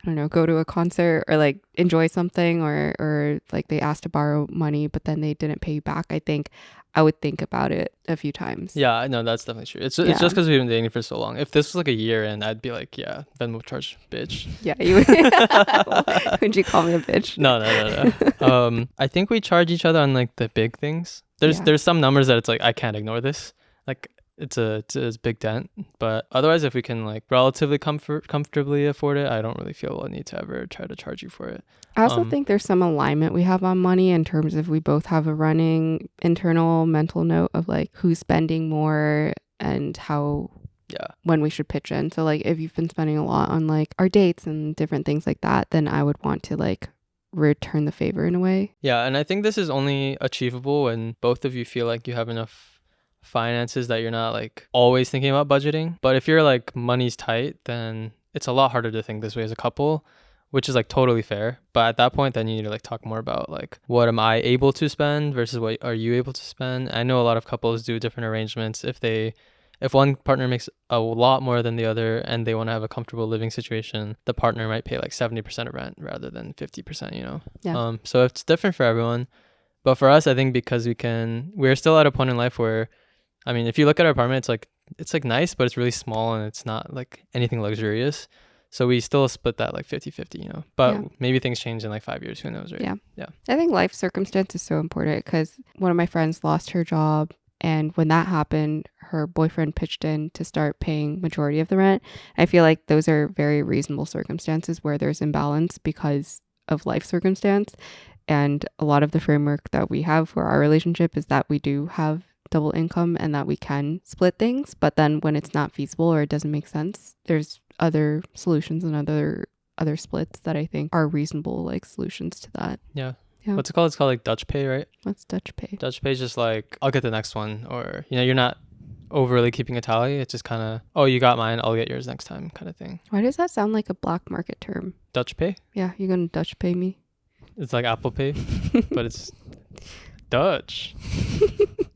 I don't know, go to a concert or like enjoy something, or like they asked to borrow money but then they didn't pay you back, I think I would think about it a few times. Yeah, I know, that's definitely true. It's just because we've been dating for so long. If this was like a year in, I'd be like, yeah, Venmo charge, bitch. Yeah, you would. Would you call me a bitch? No. I think we charge each other on like the big things. There's some numbers that it's like, I can't ignore this. Like, it's a big dent, but otherwise, if we can like relatively comfortably afford it, I don't really feel a need to ever try to charge you for it. I also think there's some alignment we have on money in terms of we both have a running internal mental note of like who's spending more and how, when we should pitch in. So like if you've been spending a lot on like our dates and different things like that, then I would want to like return the favor in a way. Yeah, and I think this is only achievable when both of you feel like you have enough finances that you're not like always thinking about budgeting. But if you're like money's tight, then it's a lot harder to think this way as a couple, which is like totally fair. But at that point, then you need to like talk more about like, what am I able to spend versus what are you able to spend. I know a lot of couples do different arrangements. If one partner makes a lot more than the other and they want to have a comfortable living situation, the partner might pay like 70% of rent rather than 50%, you know. So it's different for everyone. But for us, I think because we're still at a point in life where, I mean, if you look at our apartment, it's like nice, but it's really small and it's not like anything luxurious. So we still split that like 50-50, you know. But maybe things change in like 5 years. Who knows, right? Yeah. I think life circumstance is so important, because one of my friends lost her job. And when that happened, her boyfriend pitched in to start paying majority of the rent. I feel like those are very reasonable circumstances where there's imbalance because of life circumstance. And a lot of the framework that we have for our relationship is that we do have double income and that we can split things. But then when it's not feasible or it doesn't make sense, there's other solutions and other splits that I think are reasonable like solutions to that. Yeah. What's it called? It's called like Dutch pay, right? What's Dutch pay? Dutch pay is just like, I'll get the next one, or, you know, you're not overly keeping a tally. It's just kind of, oh, you got mine, I'll get yours next time kind of thing. Why does that sound like a black market term? Dutch pay? Yeah, you're gonna Dutch pay me? It's like Apple Pay, but it's Dutch.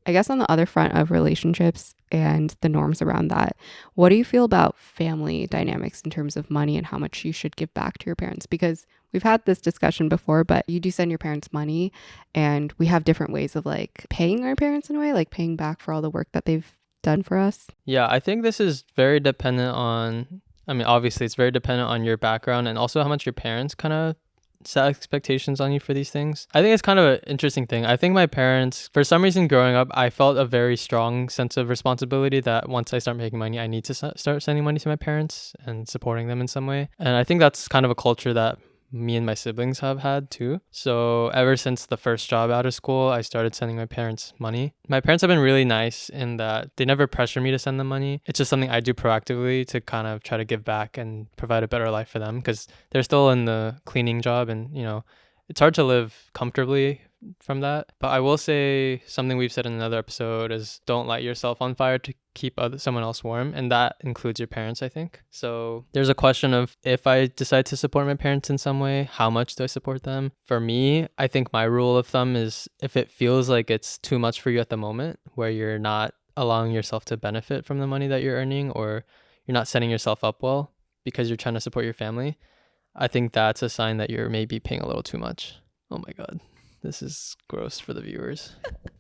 I guess on the other front of relationships and the norms around that, what do you feel about family dynamics in terms of money and how much you should give back to your parents? Because we've had this discussion before, but you do send your parents money, and we have different ways of like paying our parents in a way, like paying back for all the work that they've done for us. Yeah, I think this is very dependent on, I mean, obviously it's very dependent on your background and also how much your parents kind of set expectations on you for these things. I think it's kind of an interesting thing. I think my parents, for some reason growing up, I felt a very strong sense of responsibility that once I start making money, I need to start sending money to my parents and supporting them in some way. And I think that's kind of a culture that me and my siblings have had too. So ever since the first job out of school, I started sending my parents money. My parents have been really nice in that they never pressure me to send them money. It's just something I do proactively to kind of try to give back and provide a better life for them, because they're still in the cleaning job, and it's hard to live comfortably from that. But I will say something we've said in another episode is don't light yourself on fire to keep someone else warm, and that includes your parents, I think. So there's a question of, if I decide to support my parents in some way, how much do I support them? For me, I think my rule of thumb is, if it feels like it's too much for you at the moment, where you're not allowing yourself to benefit from the money that you're earning, or you're not setting yourself up well because you're trying to support your family, I think that's a sign that you're maybe paying a little too much. Oh my God. This is gross for the viewers.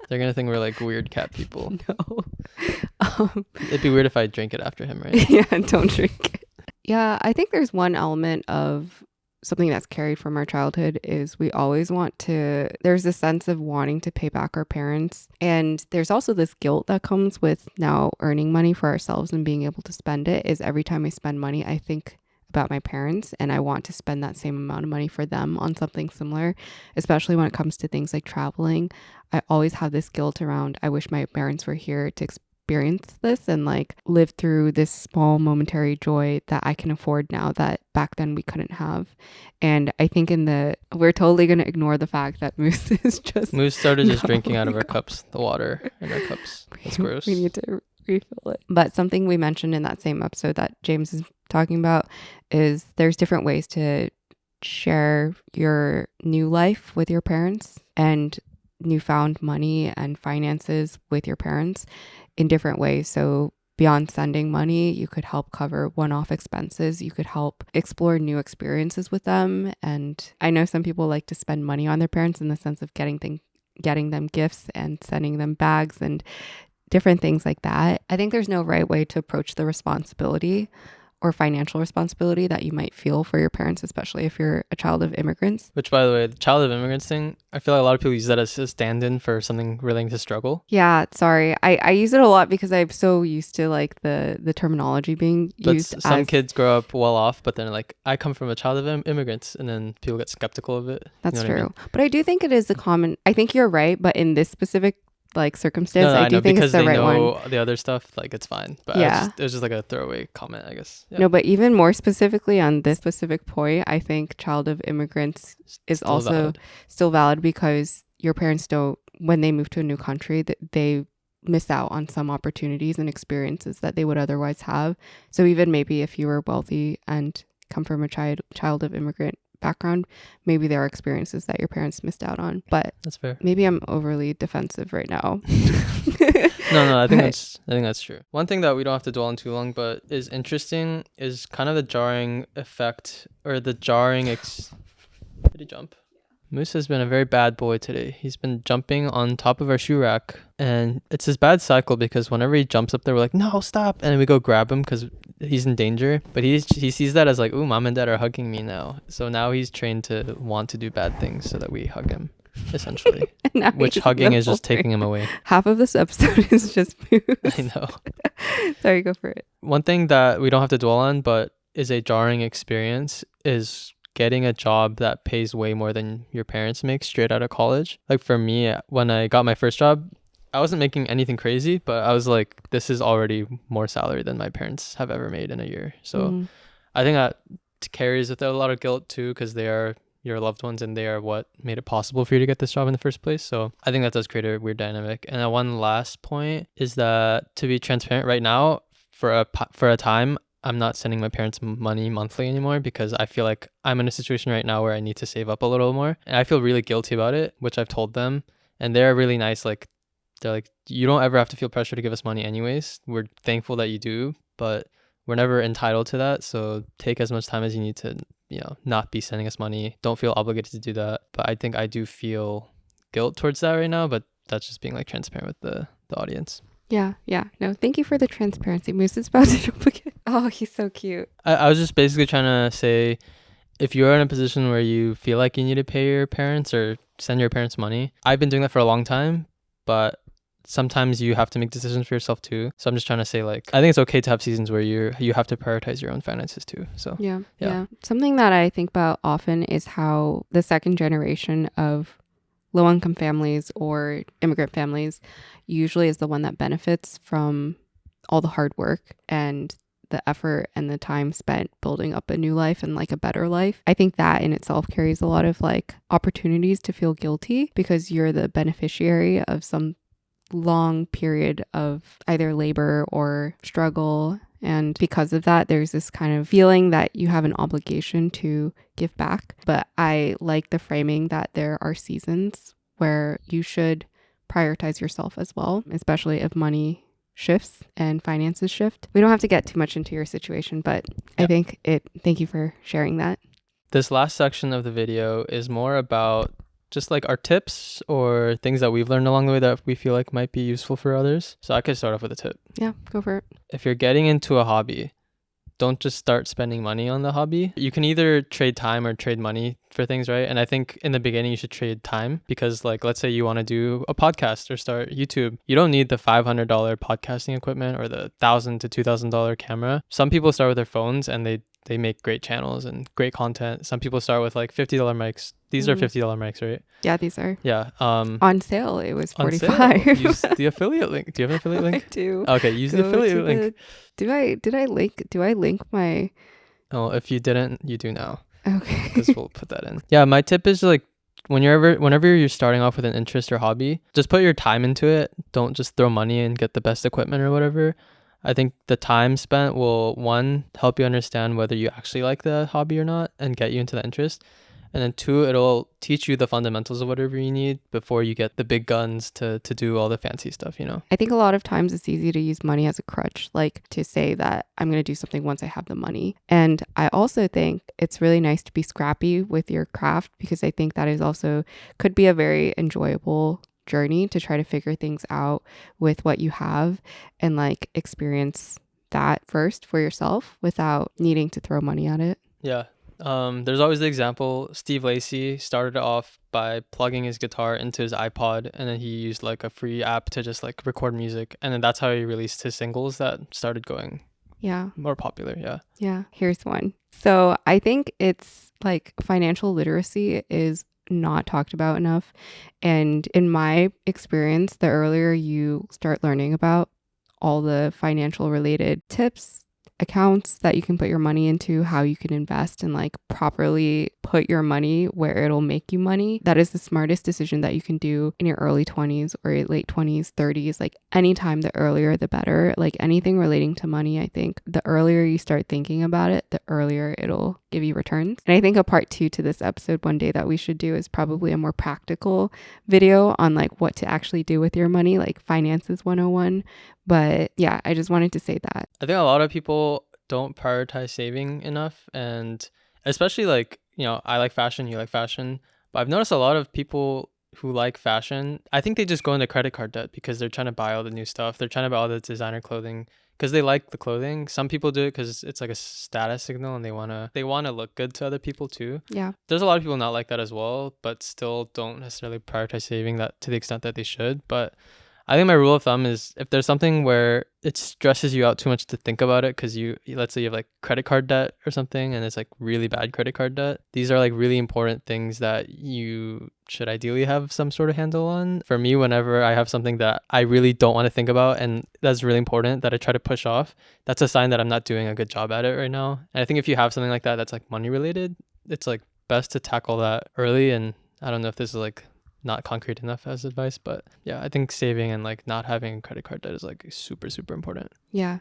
They're going to think we're like weird cat people. No. It'd be weird if I drank it after him, right? Yeah, don't drink it. Yeah, I think there's one element of something that's carried from our childhood is we always there's a sense of wanting to pay back our parents. And there's also this guilt that comes with now earning money for ourselves and being able to spend it. Is every time I spend money, I think about my parents, and I want to spend that same amount of money for them on something similar, especially when it comes to things like traveling. I always have this guilt around, I wish my parents were here to experience this and like live through this small momentary joy that I can afford now that back then we couldn't have. And I think we're totally going to ignore the fact that Moose started just drinking out of our cups, the water in our cups. That's gross. We need to refill it. But something we mentioned in that same episode that James is talking about is there's different ways to share your new life with your parents and newfound money and finances with your parents in different ways. So beyond sending money, you could help cover one-off expenses. You could help explore new experiences with them. And I know some people like to spend money on their parents in the sense of getting them gifts and sending them bags and different things like that. I think there's no right way to approach the responsibility or financial responsibility that you might feel for your parents, especially if you're a child of immigrants. Which, by the way, the child of immigrants thing, I feel like a lot of people use that as a stand-in for something relating to struggle. Yeah, sorry. I use it a lot because I'm so used to like the terminology being used. But some kids grow up well off, but then like, I come from a child of immigrants, and then people get skeptical of it. That's true. I mean? But I do think it is I think you're right, but in this specific like circumstance, I do think it's the right one. Because they know the other stuff, like it's fine. But yeah, it was just like a throwaway comment, I guess. Yeah. No, but even more specifically on this specific point, I think child of immigrants is still also still valid because your parents don't, when they move to a new country, that they miss out on some opportunities and experiences that they would otherwise have. So even maybe if you were wealthy and come from a child of immigrant background, maybe there are experiences that your parents missed out on. But that's fair. Maybe I'm overly defensive right now. No, I think that's true. One thing that we don't have to dwell on too long, but is interesting, is kind of the jarring effect, or the jarring did he jump? Moose has been a very bad boy today. He's been jumping on top of our shoe rack, and it's this bad cycle because whenever he jumps up there, we're like, no, stop, and then we go grab him because he's in danger. But he sees that as like, ooh, mom and dad are hugging me now. So now he's trained to want to do bad things so that we hug him, essentially. Which hugging is just taking him away. Half of this episode is just Moose. I know. Sorry, go for it. One thing that we don't have to dwell on, but is a jarring experience, is getting a job that pays way more than your parents make straight out of college. Like for me, when I got my first job, I wasn't making anything crazy, but I was like, this is already more salary than my parents have ever made in a year. So I think that carries with it a lot of guilt too, because they are your loved ones and they are what made it possible for you to get this job in the first place. So I think that does create a weird dynamic. And one last point is that, to be transparent, right now, for a time, I'm not sending my parents money monthly anymore because I feel like I'm in a situation right now where I need to save up a little more. And I feel really guilty about it, which I've told them. And they're really nice. Like, they're like, you don't ever have to feel pressure to give us money anyways. We're thankful that you do, but we're never entitled to that. So take as much time as you need to, not be sending us money. Don't feel obligated to do that. But I think I do feel guilt towards that right now, but that's just being like transparent with the audience. Yeah. No, thank you for the transparency. Moose is about to jump again. Oh, he's so cute. I was just basically trying to say, if you're in a position where you feel like you need to pay your parents or send your parents money, I've been doing that for a long time, but sometimes you have to make decisions for yourself too. So I'm just trying to say, like, I think it's okay to have seasons where you have to prioritize your own finances too. So yeah. Something that I think about often is how the second generation of low-income families or immigrant families usually is the one that benefits from all the hard work and the effort and the time spent building up a new life and like a better life. I think that in itself carries a lot of like opportunities to feel guilty because you're the beneficiary of some long period of either labor or struggle. And because of that, there's this kind of feeling that you have an obligation to give back. But I like the framing that there are seasons where you should prioritize yourself as well, especially if money shifts and finances shift. We don't have to get too much into your situation, but I think thank you for sharing that. This last section of the video is more about just like our tips or things that we've learned along the way that we feel like might be useful for others. So I could start off with a tip. Yeah, go for it. If you're getting into a hobby, don't just start spending money on the hobby. You can either trade time or trade money for things, right? And I think in the beginning you should trade time because, like, let's say you want to do a podcast or start YouTube. You don't need the $500 podcasting equipment or the $1,000 to $2,000 camera. Some people start with their phones and they make great channels and great content. Some people start with like $50 mics. These are $50 mics, right? Yeah, these are. Yeah. On sale, it was $45. Use the affiliate link. Do you have an affiliate link? I do. Okay, use the affiliate link. Do I link my? Oh, if you didn't, you do now. Okay. Because we'll put that in. Yeah, my tip is like whenever you're starting off with an interest or hobby, just put your time into it. Don't just throw money and get the best equipment or whatever. I think the time spent will, one, help you understand whether you actually like the hobby or not and get you into the interest. And then two, it'll teach you the fundamentals of whatever you need before you get the big guns to do all the fancy stuff, you know? I think a lot of times it's easy to use money as a crutch, like to say that I'm going to do something once I have the money. And I also think it's really nice to be scrappy with your craft because I think that is also could be a very enjoyable journey to try to figure things out with what you have and like experience that first for yourself without needing to throw money at it. Yeah. There's always the example, Steve Lacy started off by plugging his guitar into his iPod and then he used like a free app to just like record music. And then that's how he released his singles that started going more popular. Yeah. Here's one. So I think it's like financial literacy is not talked about enough. And in my experience, the earlier you start learning about all the financial related tips, accounts that you can put your money into, how you can invest and like properly put your money where it'll make you money. That is the smartest decision that you can do in your early 20s or your late 20s, 30s, like anytime, the earlier, the better. Like anything relating to money, I think the earlier you start thinking about it, the earlier it'll give you returns. And I think a part 2 to this episode one day that we should do is probably a more practical video on like what to actually do with your money, like finances 101. But yeah, I just wanted to say that. I think a lot of people don't prioritize saving enough. And especially like, you know, I like fashion, you like fashion. But I've noticed a lot of people who like fashion, I think they just go into credit card debt because they're trying to buy all the new stuff. They're trying to buy all the designer clothing because they like the clothing. Some people do it because it's like a status signal and they wanna look good to other people too. Yeah. There's a lot of people not like that as well, but still don't necessarily prioritize saving that to the extent that they should. But I think my rule of thumb is if there's something where it stresses you out too much to think about it because let's say you have like credit card debt or something and it's like really bad credit card debt, these are like really important things that you should ideally have some sort of handle on. For me, whenever I have something that I really don't want to think about and that's really important that I try to push off, that's a sign that I'm not doing a good job at it right now. And I think if you have something like that that's like money related, it's like best to tackle that early. And I don't know if this is like not concrete enough as advice, but yeah, I think saving and like not having a credit card debt is like super important. Yeah.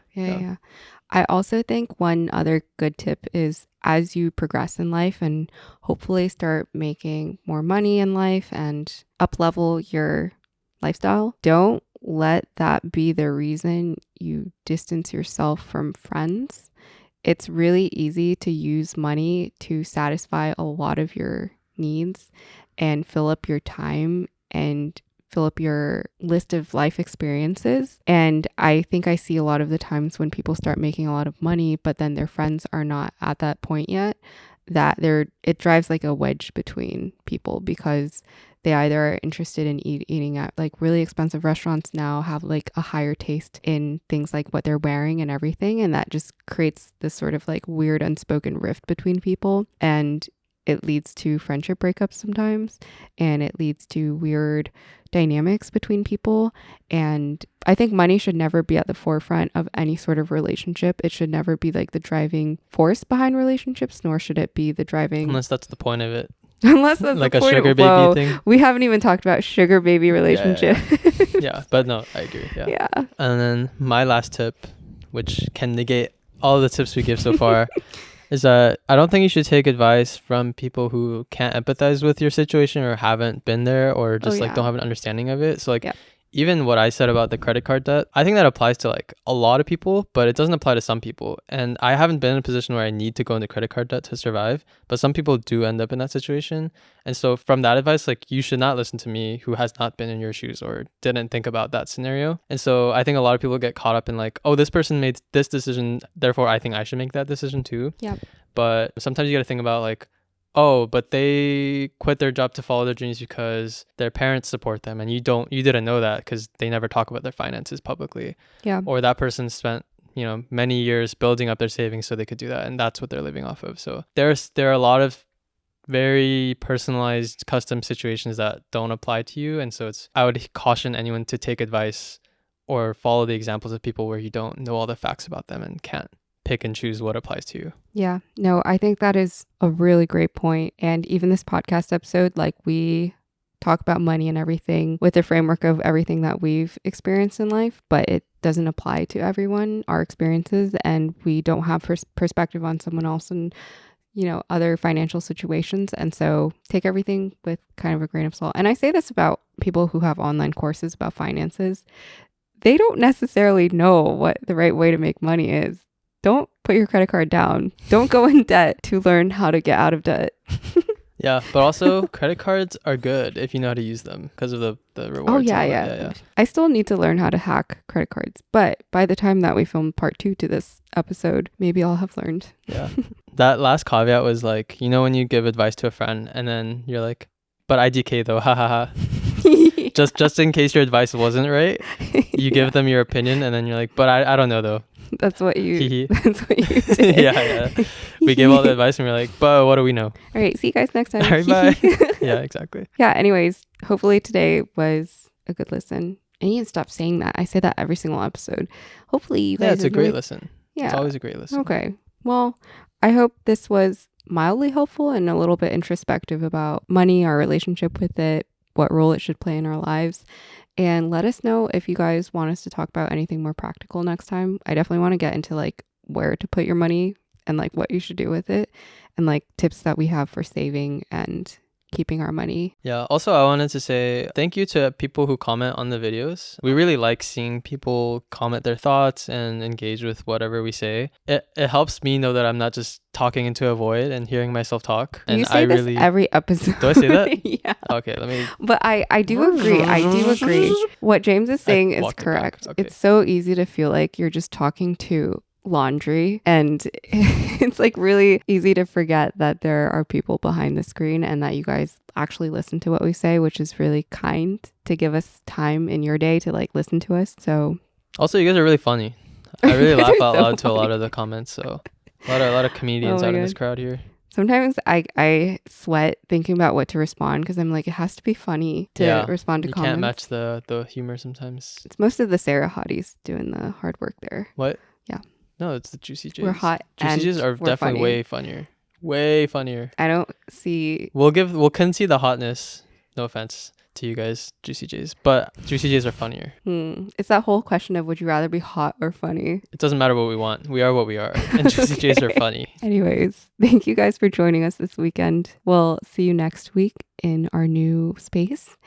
I also think one other good tip is as you progress in life and hopefully start making more money in life and up level your lifestyle, don't let that be the reason you distance yourself from friends. It's really easy to use money to satisfy a lot of your needs and fill up your time and fill up your list of life experiences. And I think I see a lot of the times when people start making a lot of money, but then their friends are not at that point yet, that it drives like a wedge between people because they either are interested in eating at like really expensive restaurants now, have like a higher taste in things like what they're wearing and everything. And that just creates this sort of like weird unspoken rift between people. And it leads to friendship breakups sometimes. And it leads to weird dynamics between people. And I think money should never be at the forefront of any sort of relationship. It should never be like the driving force behind relationships, nor should it be the driving... Unless that's the point of it. Unless that's like the a point sugar of, baby whoa, thing. We haven't even talked about sugar baby relationship. Yeah, but no, I agree. Yeah. And then my last tip, which can negate all the tips we give so far, is that I don't think you should take advice from people who can't empathize with your situation or haven't been there or just like don't have an understanding of it. So like even what I said about the credit card debt, I think that applies to like a lot of people, but it doesn't apply to some people. And I haven't been in a position where I need to go into credit card debt to survive, but some people do end up in that situation. And so from that advice, like you should not listen to me who has not been in your shoes or didn't think about that scenario. And so I think a lot of people get caught up in like, oh, this person made this decision, therefore I think I should make that decision too. Yeah. But sometimes you got to think about like, oh, but they quit their job to follow their dreams because their parents support them, and you didn't know that because they never talk about their finances publicly. Yeah. Or that person spent many years building up their savings so they could do that, and that's what they're living off of. So there are a lot of very personalized custom situations that don't apply to you, and so I would caution anyone to take advice or follow the examples of people where you don't know all the facts about them and can't pick and choose what applies to you. Yeah, no, I think that is a really great point. And even this podcast episode, like we talk about money and everything with the framework of everything that we've experienced in life, but it doesn't apply to everyone, our experiences, and we don't have perspective on someone else and other financial situations. And so take everything with kind of a grain of salt. And I say this about people who have online courses about finances. They don't necessarily know what the right way to make money is. Don't put your credit card down. Don't go in debt to learn how to get out of debt. Yeah, but also credit cards are good if you know how to use them because of the rewards. Oh, yeah. I still need to learn how to hack credit cards. But by the time that we film part 2 to this episode, maybe I'll have learned. Yeah. That last caveat was like, when you give advice to a friend and then you're like, but IDK though, ha ha ha. Just in case your advice wasn't right, you give them your opinion and then you're like, but I don't know though. That's what you did. Yeah. We gave all the advice and we're like, but what do we know? All right. See you guys next time. All right, bye. Yeah, exactly. Yeah. Anyways, hopefully today was a good listen. I need to stop saying that. I say that every single episode. Hopefully you guys. Yeah, it's a great listen. Yeah. It's always a great listen. Okay. Well, I hope this was mildly helpful and a little bit introspective about money, our relationship with it, what role it should play in our lives. And let us know if you guys want us to talk about anything more practical next time. I definitely want to get into like where to put your money and like what you should do with it and like tips that we have for saving and keeping our money. Yeah. Also, I wanted to say thank you to people who comment on the videos. We really like seeing people comment their thoughts and engage with whatever we say. It helps me know that I'm not just talking into a void and hearing myself talk. And you say this every episode. Do I say that? Yeah. Okay, let me. But I do agree. What James is saying is correct. Okay. It's so easy to feel like you're just talking to laundry, and it's like really easy to forget that there are people behind the screen and that you guys actually listen to what we say, which is really kind to give us time in your day to like listen to us. So also, you guys are really funny. I really laugh out loud to a lot of the comments. So a lot of comedians out in this crowd here. Sometimes I sweat thinking about what to respond because I'm like, it has to be funny to respond to comments. You can't match the humor sometimes. It's most of the Sarah hotties doing the hard work there. What? Yeah. No, it's the Juicy J's. We're hot. Juicy J's are definitely funny. way funnier. Way funnier. I don't see. We'll concede the hotness. No offense to you guys, Juicy J's, but Juicy J's are funnier. It's that whole question of would you rather be hot or funny? It doesn't matter what we want. We are what we are, and Juicy J's are funny. Anyways, thank you guys for joining us this weekend. We'll see you next week in our new space.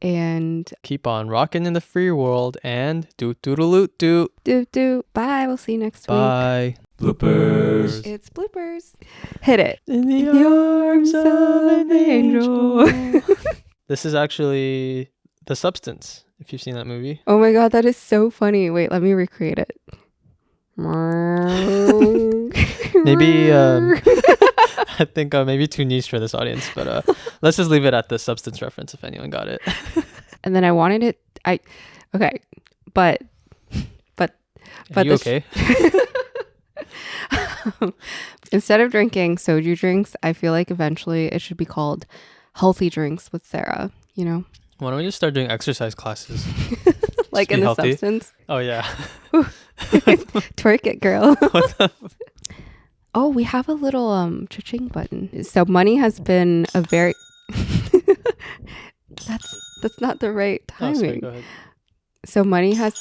And keep on rocking in the free world and doot doodaloot doot. Doot doot. Bye. We'll see you next week. Bye. Bloopers. It's bloopers. Hit it. In the arms of an angel. This is actually The Substance, if you've seen that movie. Oh my God, that is so funny. Wait, let me recreate it. Maybe I think maybe too niche for this audience, but let's just leave it at the substance reference if anyone got it. And then I wanted it. Okay, but Are you okay? Instead of drinking soju drinks, I feel like eventually it should be called healthy drinks with Sarah. You know, Why don't we just start doing exercise classes? like in the substance. Oh yeah. Twerk it, girl. Oh, we have a little cha-ching button. So money has been a very that's not the right timing. Oh, sorry, go ahead. So money has